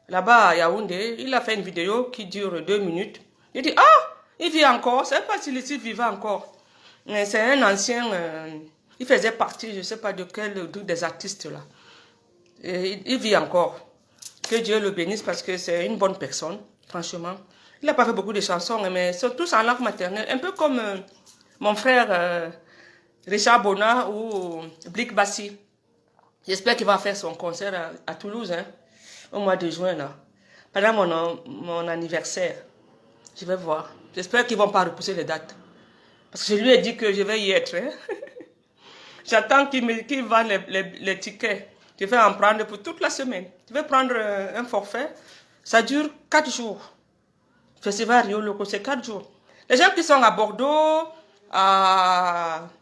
Speaker 1: là-bas à Yaoundé. Il a fait une vidéo qui dure 2 minutes. Il dit, il vit encore. Je ne sais pas s'il vivait encore. Mais c'est un ancien... il faisait partie, je ne sais pas de quel des artistes là. Et il vit encore. Que Dieu le bénisse parce que c'est une bonne personne, franchement. Il n'a pas fait beaucoup de chansons, mais ils sont tous en langue maternelle. Un peu comme mon frère Richard Bona ou Blick Bassi. J'espère qu'il va faire son concert à Toulouse, hein, au mois de juin, là, pendant mon anniversaire. Je vais voir. J'espère qu'ils ne vont pas repousser les dates. Parce que je lui ai dit que je vais y être. Hein. J'attends qu'il vende les tickets. Je vais en prendre pour toute la semaine. Je vais prendre un forfait. Ça dure 4 jours. Festival Rio Loco, c'est 4 jours. Les gens qui sont à Bordeaux,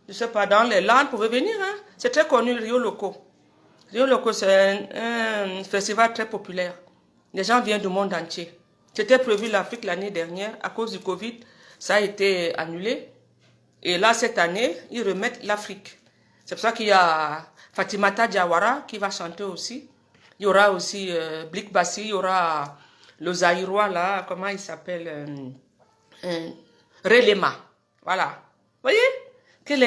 Speaker 1: je sais pas, dans les Landes, pouvaient venir. Hein. C'est très connu, Rio Loco. Rio Loco, c'est un festival très populaire. Les gens viennent du monde entier. C'était prévu l'Afrique l'année dernière. À cause du Covid, ça a été annulé. Et là, cette année, ils remettent l'Afrique. C'est pour ça qu'il y a Fatimata Diawara qui va chanter aussi. Il y aura aussi Blick Bassi, il y aura le Zaïrois là, comment il s'appelle Relema. Voilà. Vous voyez chez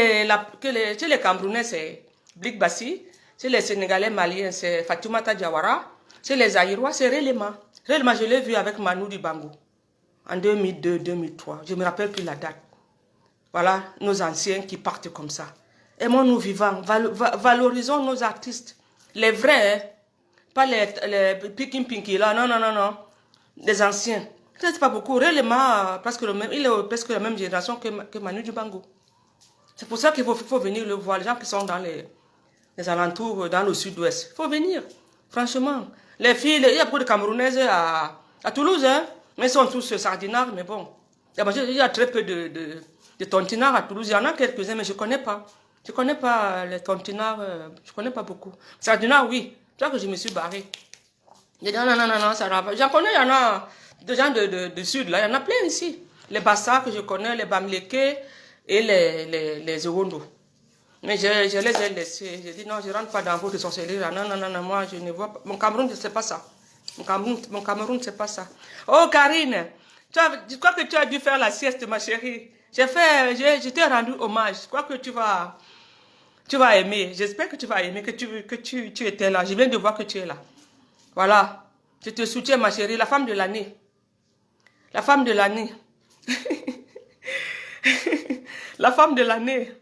Speaker 1: les Camerounais, c'est Blick Bassi. Chez les Sénégalais maliens, c'est Fatimata Diawara. Chez les Zaïrois, c'est Relema. Relema, je l'ai vu avec Manu Dibango en 2002-2003. Je ne me rappelle plus la date. Voilà, nos anciens qui partent comme ça. Aimons-nous vivants, valorisons nos artistes. Les vrais, hein? Pas les Pinky là, non. Les anciens. C'est pas beaucoup. Réellement, il est presque la même génération que Manu Dibango. C'est pour ça qu'il faut venir le voir. Les gens qui sont dans les alentours, dans le sud-ouest. Il faut venir. Franchement. Les filles, il y a beaucoup de Camerounaises à Toulouse, hein? Mais ils sont tous sardinards, mais bon. Il y a très peu de tontinards à Toulouse. Il y en a quelques-uns, mais je ne connais pas. Je ne connais pas les continents, je ne connais pas beaucoup. C'est du Nord, oui. C'est ça que je me suis barré. J'ai dit non, non, non, non, ça va pas. J'en connais, il y en a des gens de Sud, là, il y en a plein ici. Les Bassa que je connais, les Bamileke et les Orondo. Mais je les ai laissés. J'ai dit non, je ne rentre pas dans votre sorcellerie. Non, non, non, non, moi je ne vois pas. Mon Cameroun, ce n'est pas ça. Mon Cameroun, c'est pas ça. Oh, Karine, je crois que tu as dû faire la sieste, ma chérie. Je t'ai rendu hommage. Je crois que tu vas aimer. J'espère que tu vas aimer, que tu étais là. Je viens de voir que tu es là. Voilà. Je te soutiens, ma chérie. La femme de l'année. La femme de l'année. La femme de l'année.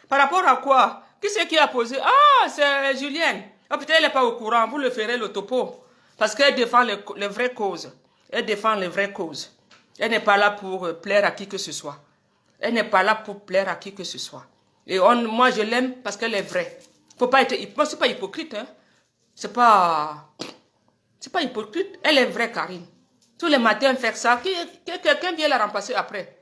Speaker 1: Par rapport à quoi? Qui c'est qui a posé? Ah, c'est Julienne. Ah, peut-être elle n'est pas au courant. Vous le ferez le topo. Parce qu'elle défend les vraies causes. Elle défend les vraies causes. Elle n'est pas là pour plaire à qui que ce soit. Elle n'est pas là pour plaire à qui que ce soit. Et moi, je l'aime parce qu'elle est vraie. Faut pas être... Moi, c'est pas hypocrite, hein. C'est pas hypocrite. Elle est vraie, Karine. Tous les matins, faire ça. Quelqu'un vient la remplacer après.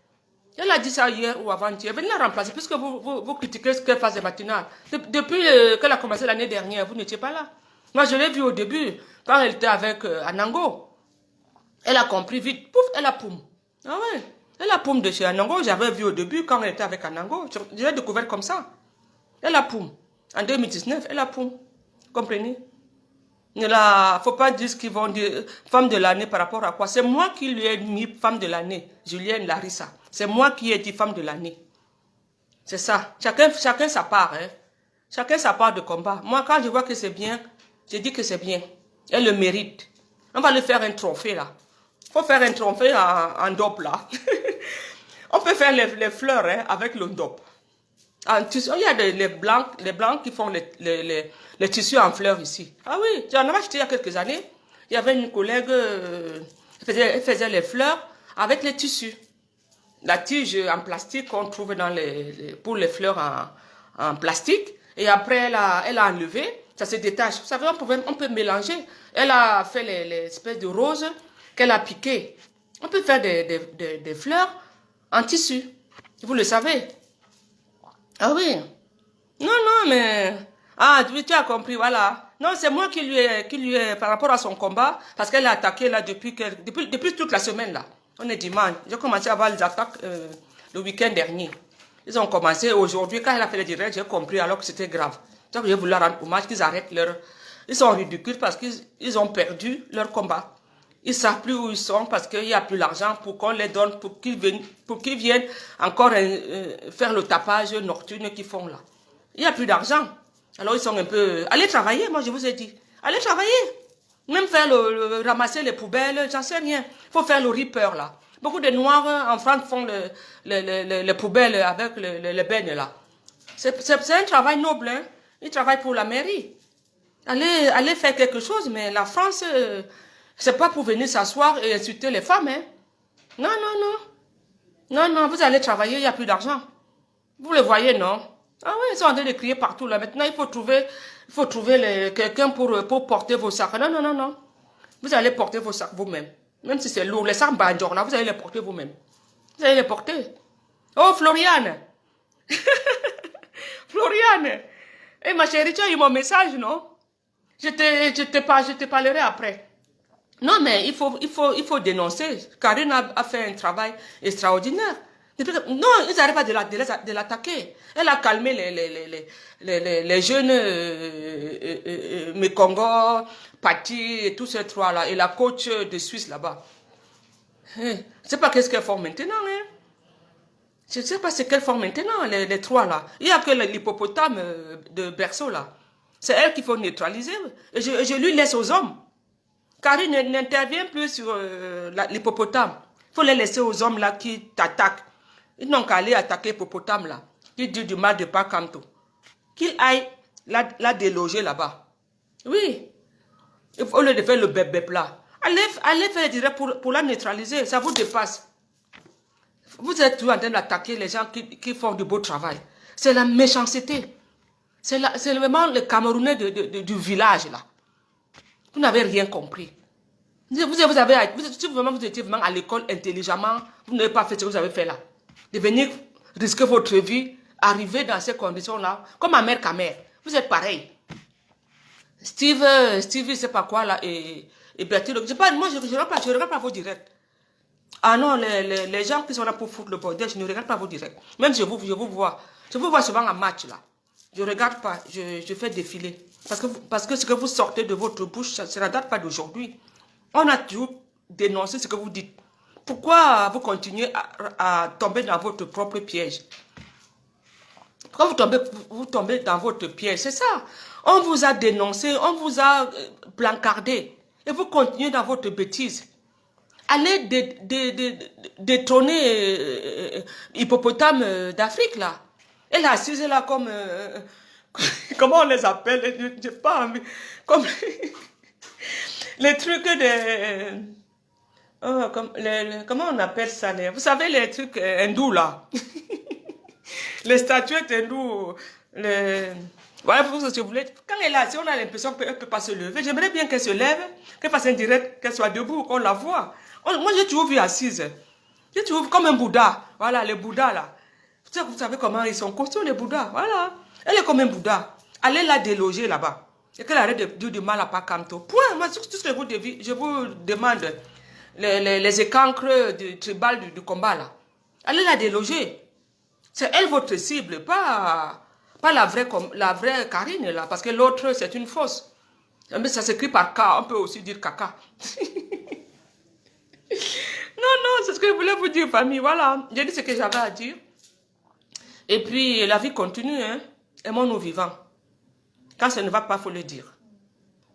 Speaker 1: Elle a dit ça hier ou avant-hier. Venez la remplacer puisque vous critiquez ce qu'elle fasse des matinales. Depuis qu'elle a commencé l'année dernière, vous n'étiez pas là. Moi, je l'ai vu au début, quand elle était avec Anango. Elle a compris vite. Pouf, elle a poum. Ah ouais. Elle a poum de chez Anango. J'avais vu au début quand elle était avec Anango. Je l'ai découvert comme ça. Elle a poum. En 2019, elle a poum. Comprenez? Il ne faut pas dire ce qu'ils vont dire. Femme de l'année par rapport à quoi? C'est moi qui lui ai mis femme de l'année. Julienne Larissa. C'est moi qui ai dit femme de l'année. C'est ça. Chacun sa part. Hein. Chacun sa part de combat. Moi, quand je vois que c'est bien, je dis que c'est bien. Elle le mérite. On va lui faire un trophée là. Il faut faire un trophée en dope là. On peut faire les fleurs hein, avec le dope. Il y a les blancs qui font les tissus en fleurs ici. Ah oui, j'en avais acheté il y a quelques années. Il y avait une collègue, elle faisait les fleurs avec les tissus. La tige en plastique qu'on trouve pour les fleurs en plastique. Et après, elle a enlevé, ça se détache. Vous savez, on peut mélanger. Elle a fait les espèces de roses qu'elle a piquées. On peut faire des fleurs en tissu. Vous le savez. Ah oui. Non, non, mais... Ah, tu as compris, voilà. Non, c'est moi qui lui ai, par rapport à son combat, parce qu'elle a attaqué là depuis toute la semaine là. On est dimanche. J'ai commencé à voir les attaques le week-end dernier. Ils ont commencé aujourd'hui, quand elle a fait le direct, j'ai compris alors que c'était grave. Donc j'ai voulu leur rendre hommage qu'ils arrêtent leur... Ils sont ridicules parce qu'ils ont perdu leur combat. Ils ne savent plus où ils sont parce qu'il n'y a plus l'argent pour qu'on les donne, pour qu'ils viennent encore faire le tapage nocturne qu'ils font là. Il n'y a plus d'argent. Alors ils sont un peu... Allez travailler, moi je vous ai dit. Allez travailler. Même faire ramasser les poubelles, j'en sais rien. Il faut faire le reaper là. Beaucoup de Noirs en France font les poubelles avec les bennes là. C'est un travail noble, hein. Ils travaillent pour la mairie. Allez faire quelque chose, mais la France... c'est pas pour venir s'asseoir et insulter les femmes, hein. Non, non, non. Non, non, vous allez travailler, il n'y a plus d'argent. Vous le voyez, non? Ah oui, ils sont en train de crier partout, là. Maintenant, il faut trouver quelqu'un pour porter vos sacs. Non, non, non, non. Vous allez porter vos sacs vous-même. Même si c'est lourd. Les sacs Banjor, là, vous allez les porter vous-même. Vous allez les porter. Oh, Floriane. Floriane. Eh, ma chérie, tu as eu mon message, non? Je te parlerai après. Non, mais il faut dénoncer. Karine a fait un travail extraordinaire. Non, ils n'arrivent pas de l'attaquer. Elle a calmé les jeunes Mekongo, Pati et tous ces trois-là. Et la coach de Suisse là-bas. Je ne sais pas qu'est-ce qu'elle font maintenant. Hein? Je ne sais pas ce qu'elle font maintenant, les trois là. Il n'y a que l'hippopotame de berceau là. C'est elle qu'il faut neutraliser. Et je lui laisse aux hommes. Karine n'intervient plus sur l'hippopotame. Il faut les laisser aux hommes là qui t'attaquent. Ils n'ont qu'à aller attaquer l'hippopotame là, qui dit du mal de Pakamto. Qu'ils aillent la déloger là-bas. Oui. Au lieu de faire le bébé là. Allez faire direct pour la neutraliser. Ça vous dépasse. Vous êtes toujours en train d'attaquer les gens qui font du beau travail. C'est la méchanceté. C'est vraiment le Camerounais du village là. Vous n'avez rien compris. Si vraiment vous étiez vraiment à l'école intelligemment, vous n'avez pas fait ce que vous avez fait là. De venir risquer votre vie arriver dans ces conditions-là, comme ma mère Camère. Vous êtes pareil. Steve, je sais pas quoi là, et Bertille. Moi, je ne regarde pas vos directs. Ah non, les gens qui sont là pour foutre le bordel, je ne regarde pas vos directs. Même je vous vois. Je vous vois souvent en match là. Je ne regarde pas, je fais défiler. Parce que ce que vous sortez de votre bouche, ça ne date pas d'aujourd'hui. On a toujours dénoncé ce que vous dites. Pourquoi vous continuez à tomber dans votre propre piège? Pourquoi vous tombez dans votre piège? C'est ça. On vous a dénoncé, on vous a blancardé. Et vous continuez dans votre bêtise. Allez détrôner Hippopotame d'Afrique, là. Elle est assise là comme... comment on les appelle? Je sais pas. Comme les trucs de... Oh, comment on appelle ça? Vous savez, les trucs hindous, là. Les statuettes hindous. Voilà, si vous voulez. Quand elle est là, si on a l'impression qu'elle ne peut pas se lever, j'aimerais bien qu'elle se lève, qu'elle fasse un direct, qu'elle soit debout, qu'on la voit. Moi, j'ai toujours vu assise. J'ai toujours vu comme un Bouddha. Voilà, les Bouddhas, là. Vous savez comment ils sont costauds, les Bouddhas. Voilà. Elle est comme un Bouddha. Allez la déloger là-bas. Et qu'elle arrête de dire du mal à Pakamto. Point. Moi, tout ce que je vous demande, les écancres du tribal du combat, là. Allez la déloger. C'est elle votre cible, pas la vraie Karine, là. Parce que l'autre, c'est une fausse. Mais ça s'écrit par K. On peut aussi dire caca. Non, c'est ce que je voulais vous dire, famille. Voilà, j'ai dit ce que j'avais à dire. Et puis, la vie continue, hein. Aimons-nous vivants. Quand ça ne va pas, il faut le dire.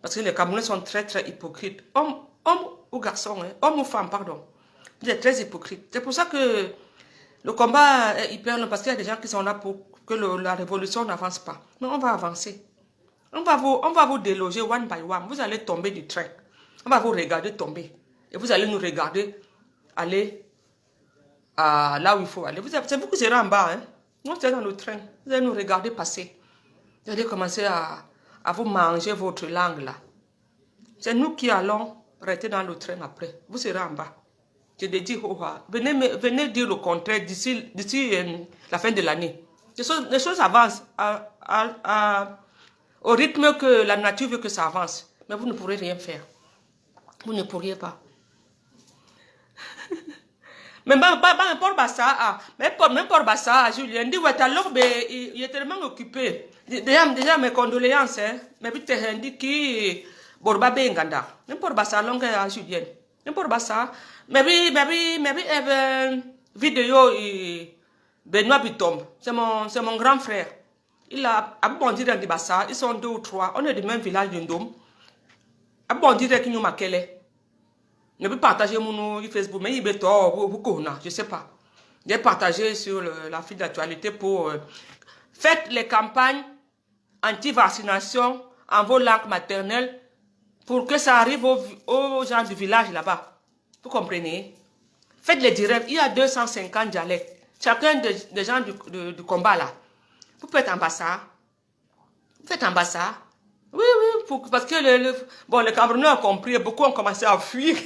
Speaker 1: Parce que les Camerounais sont très, très hypocrites. Hommes ou garçons, hein. Hommes ou femmes, pardon. Vous êtes très hypocrites. C'est pour ça que le combat est hyper long, parce qu'il y a des gens qui sont là pour que la révolution n'avance pas. Mais on va avancer. On va vous déloger one by one. Vous allez tomber du train. On va vous regarder tomber. Et vous allez nous regarder aller là où il faut aller. C'est vous qui serez en bas. Hein? Nous, c'est dans le train. Vous allez nous regarder passer. Vous allez commencer à vous manger votre langue là. C'est nous qui allons rester dans le train après. Vous serez en bas. Je te dis, venez dire le contraire d'ici la fin de l'année. Les choses avancent au rythme que la nature veut que ça avance. Mais vous ne pourrez rien faire. Vous ne pourriez pas. Mais pas pour ça, même pour ça, Julien dit ouais alors il est tellement occupé. Déjà mes condoléances hein. Mais puis t'es dit qui borba benganda. Même pour ça longue à Julien. Même pour ça. Mais vidéo Benoît Bitombe. C'est mon grand frère. Il a abondi dans des bassins. Ils sont 2 ou 3. On est du même village d'un dôme. Abondi dans qui nous maquelle. Ne peut partager mon Facebook, mais il est beaucoup, je ne sais pas. J'ai partagé sur la file d'actualité pour faites les campagnes anti-vaccination en vos langues maternelles pour que ça arrive aux gens du village là-bas. Vous comprenez? Faites les directs. Il y a 250 dialectes. Chacun des gens du combat là. Vous faites ambassade. Vous faites ambassade. Oui, parce que les Camerounais ont compris, beaucoup ont commencé à fuir.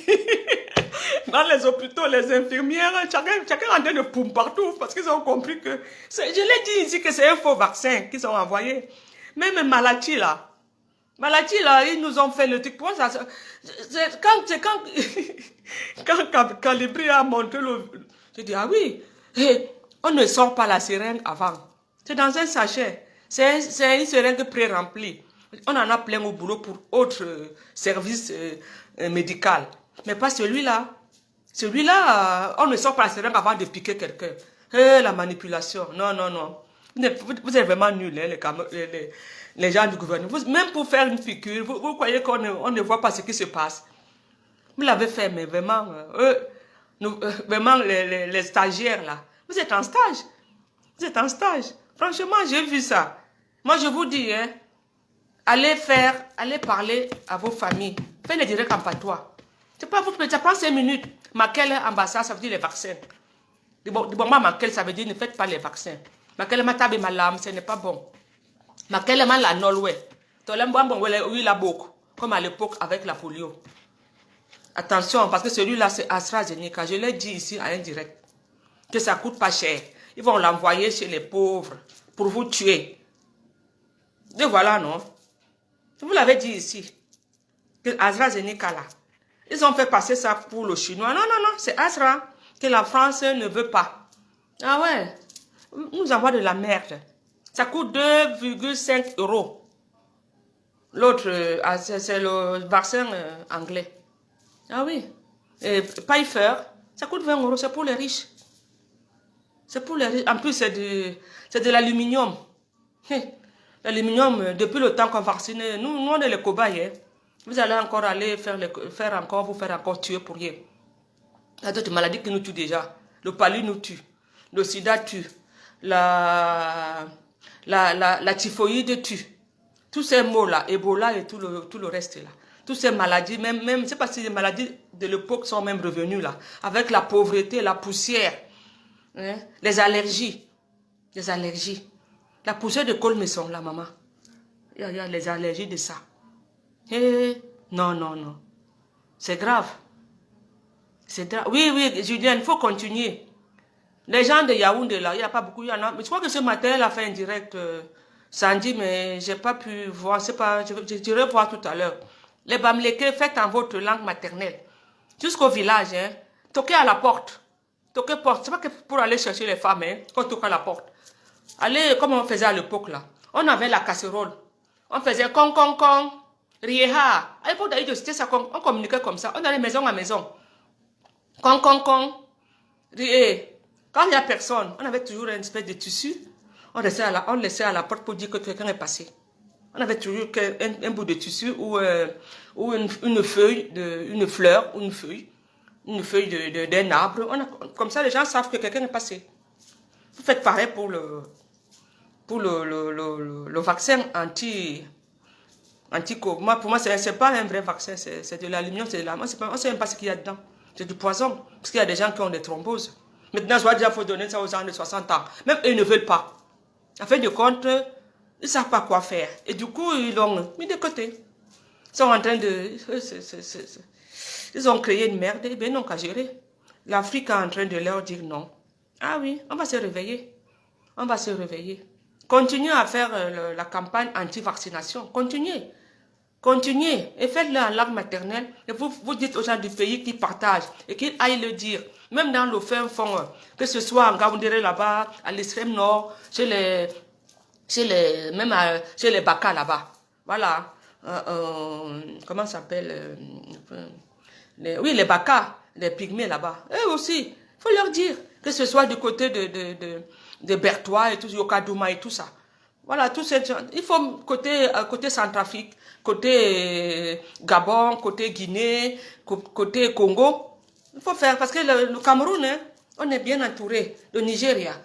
Speaker 1: Dans les hôpitaux, les infirmières, chacun en train de poum partout, parce qu'ils ont compris que, je l'ai dit ici que c'est un faux vaccin qu'ils ont envoyé. Même Malati là, ils nous ont fait le truc. Pour ça, quand Calibri a montré je dis, ah oui, on ne sort pas la seringue avant. C'est dans un sachet. C'est une seringue pré-remplie. On en a plein au boulot pour autres services médicaux. Mais pas celui-là. Celui-là, on ne sort pas la seringue avant de piquer quelqu'un. La manipulation. Non. Vous êtes vraiment nuls, hein, les gens du gouvernement. Même pour faire une piqûre, vous croyez qu'on ne voit pas ce qui se passe. Vous l'avez fait, mais vraiment, vraiment les stagiaires là. Vous êtes en stage. Franchement, j'ai vu ça. Moi, je vous dis, hein, allez parler à vos familles. Faites les directs en patois. C'est pas vous, ça prend 5 minutes. Maquelle ambassade, ça veut dire les vaccins. Du moment maquelle, ça veut dire ne faites pas les vaccins. Maquelle matabe malam, ce n'est pas bon. Maquelle mal la nolwe. Tolem bon, oui, la beaucoup. Comme à l'époque avec la polio. Attention, parce que celui-là, c'est AstraZeneca. Je l'ai dit ici à un direct. Que ça coûte pas cher. ils vont l'envoyer chez les pauvres pour vous tuer. Et voilà, non? Je vous l'avais dit ici, que AstraZeneca là, ils ont fait passer ça pour le chinois. Non, non, non, c'est Astra que la France ne veut pas. Ah ouais, nous envoie de la merde. Ça coûte 2,5 €. L'autre, c'est le vaccin anglais. Ah oui. Et Pfizer, ça coûte 20 €, c'est pour les riches. C'est pour les riches. En plus, c'est de l'aluminium. L'aluminium, depuis le temps qu'on vaccine, nous on est les cobayes. Hein. Vous allez encore aller vous faire encore tuer pour rien. Il y a d'autres maladies qui nous tuent déjà. Le palu nous tue. Le sida tue. La typhoïde tue. Tous ces mots-là, Ebola et tout le reste là. Toutes ces maladies, même c'est parce que les maladies de l'époque sont même revenues là. Avec la pauvreté, la poussière, hein, les allergies. Les allergies. La poussière de colmaison, là, maman. Il y a les allergies de ça. Non, non, non. C'est grave. C'est grave. Oui, oui, Julien, il faut continuer. Les gens de Yaoundé, là, il n'y a pas beaucoup. Il y en a. Mais je crois que ce matin, elle a fait un direct samedi, mais je n'ai pas pu voir. C'est pas, je dirais voir tout à l'heure. Les Bamlékés, faites en votre langue maternelle. Jusqu'au village, hein. Toquez à la porte. Toquez porte. C'est pas que pour aller chercher les femmes, hein, qu'on toque à la porte. Allez, comme on faisait à l'époque, là. On avait la casserole. On faisait con, con, con. Rieha. À l'époque d'ailleurs, c'était ça, on communiquait comme ça. On allait maison à maison. Con, con, con. Rieh. Quand il n'y a personne, on avait toujours une espèce de tissu. On laissait à la porte pour dire que quelqu'un est passé. On avait toujours un bout de tissu ou une feuille, une fleur, ou une feuille d'un arbre. Comme ça, les gens savent que quelqu'un est passé. Vous faites pareil pour le vaccin moi, pour moi, c'est pas un vrai vaccin, c'est de l'aluminium, c'est de la... On ne sait même pas ce qu'il y a dedans. C'est du poison, parce qu'il y a des gens qui ont des thromboses. Maintenant, je dois dire qu'il faut donner ça aux gens de 60 ans. Même eux, ils ne veulent pas. En fin de compte, ils ne savent pas quoi faire. Et du coup, ils l'ont mis de côté. Ils sont en train de... Ils ont créé une merde, et bien, ils n'ont qu'à gérer. L'Afrique est en train de leur dire non. Ah oui, on va se réveiller. On va se réveiller. Continuez à faire la campagne anti-vaccination. Continuez. Continuez et faites-le en langue maternelle. Et vous dites aux gens du pays qui partagent et qu'ils aillent le dire. Même dans le fin fond, que ce soit en Gaoundéré là-bas, à l'extrême nord, même chez les Baka là-bas. Voilà. Comment ça s'appelle oui, les Baka, les pygmées là-bas. Eux aussi, il faut leur dire. Que ce soit du côté de Bertois et tout, Yokadouma et tout ça. Voilà, tout ça. Il faut côté Centrafrique, côté Gabon, côté Guinée, côté Congo. Il faut faire, parce que le Cameroun, hein, on est bien entouré. Le Nigeria,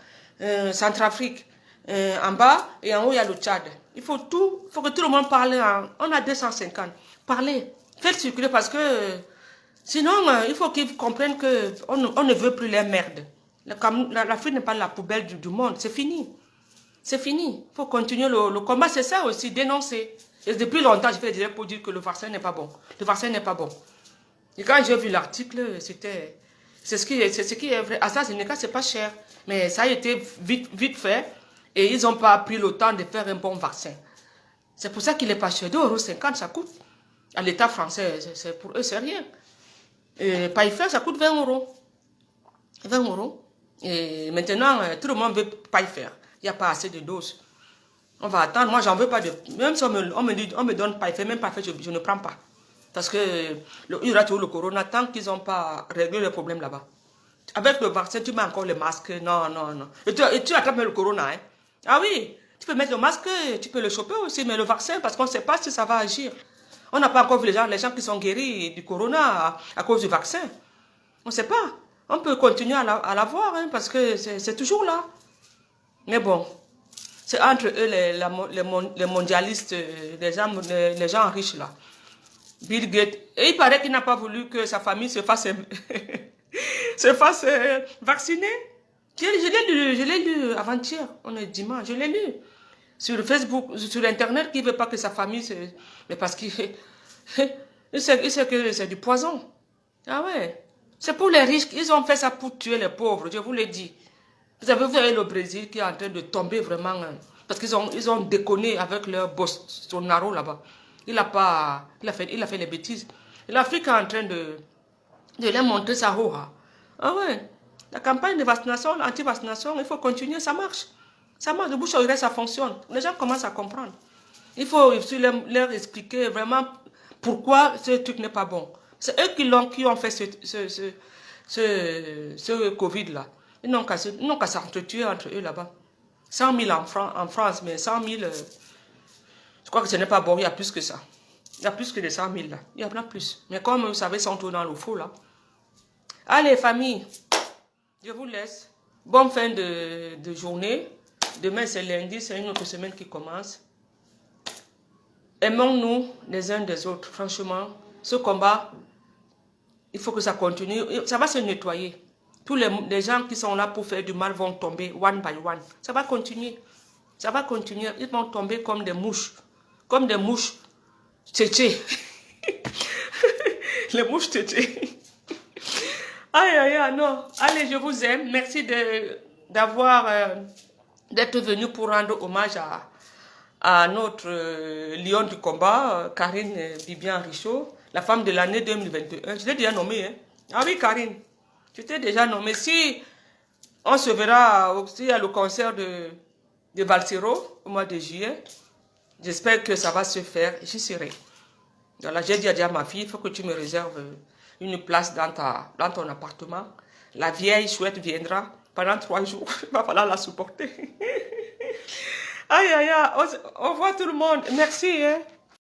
Speaker 1: Centrafrique, en bas et en haut, il y a le Tchad. Il faut que tout le monde parle. On a 250. Parlez. Faites circuler parce que sinon, il faut qu'ils comprennent qu'on ne veut plus les merdes. L'Afrique n'est pas la poubelle du monde. C'est fini. C'est fini. Il faut continuer le combat. C'est ça aussi, dénoncer. Et depuis longtemps, je fais des direct pour dire que le vaccin n'est pas bon. Le vaccin n'est pas bon. Et quand j'ai vu l'article, c'est ce qui est vrai. AstraZeneca, c'est pas cher. Mais ça a été vite fait. Et ils n'ont pas pris le temps de faire un bon vaccin. C'est pour ça qu'il n'est pas cher. 2,50 € ça coûte. À l'État français, pour eux, c'est rien. Et Pfizer, ça coûte 20 €. 20 €. Et maintenant, tout le monde veut Pfizer. Il n'y a pas assez de doses. On va attendre. Moi, j'en veux pas de... Même si on me donne Pfizer, même Pfizer, je ne prends pas. Parce que il y aura toujours le corona tant qu'ils n'ont pas réglé le problème là-bas. Avec le vaccin, tu mets encore le masque. Non, non, non. Et tu attrapes le corona. Hein. Ah oui, tu peux mettre le masque, tu peux le choper aussi, mais le vaccin, parce qu'on ne sait pas si ça va agir. On n'a pas encore vu les gens qui sont guéris du corona à cause du vaccin. On ne sait pas. On peut continuer à l'avoir, hein, parce que c'est toujours là. Mais bon, c'est entre eux, les mondialistes, les gens riches là. Bill Gates. Et il paraît qu'il n'a pas voulu que sa famille se fasse, vacciner. Je l'ai lu avant-hier, on est dimanche, je l'ai lu. Sur Facebook, sur Internet, qui ne veut pas que sa famille se... Mais parce qu'il il sait que c'est du poison. Ah ouais. C'est pour les riches. Ils ont fait ça pour tuer les pauvres, je vous l'ai dit. Vous avez vu le Brésil qui est en train de tomber vraiment, parce qu'ils ont déconné avec leur Bolsonaro là-bas. Il a fait les bêtises. Et l'Afrique est en train de leur montrer sa roue. Ah ouais, la campagne de vaccination, l'anti-vaccination, il faut continuer, ça marche. Ça marche, de bouche à oreille, ça fonctionne. Les gens commencent à comprendre. Il faut leur expliquer vraiment pourquoi ce truc n'est pas bon. C'est eux qui ont fait ce Covid-là. Ils n'ont qu'à s'entretuer entre eux là-bas. 100 000 en France, mais 100 000, je crois que ce n'est pas bon, il y a plus que ça. Il y a plus que les 100 000 là. Il y en a plus. Mais comme vous savez, ils sont tous dans le faux là. Allez, famille, je vous laisse. Bonne fin de journée. Demain, c'est lundi, c'est une autre semaine qui commence. Aimons-nous les uns des autres. Franchement, ce combat, il faut que ça continue. Ça va se nettoyer. Tous les gens qui sont là pour faire du mal vont tomber one by one. Ça va continuer. Ça va continuer. Ils vont tomber comme des mouches. Comme des mouches tchétchées. Les mouches tchétchées. Aïe, aïe, aïe, non. Allez, je vous aime. Merci d'être venu pour rendre hommage à notre lion du combat, Karine Bibian Richaud, la femme de l'année 2021. Je l'ai déjà nommée. Hein? Ah oui, Karine. Tu t'es déjà nommée. Si on se verra aussi à le concert de Valsero au mois de juillet, j'espère que ça va se faire. J'y serai. Voilà, j'ai dit à ma fille, il faut que tu me réserves une place dans ton appartement. La vieille chouette viendra pendant 3 jours. Il va falloir la supporter. Aïe, aïe, aïe. Au revoir tout le monde. Merci. Hein.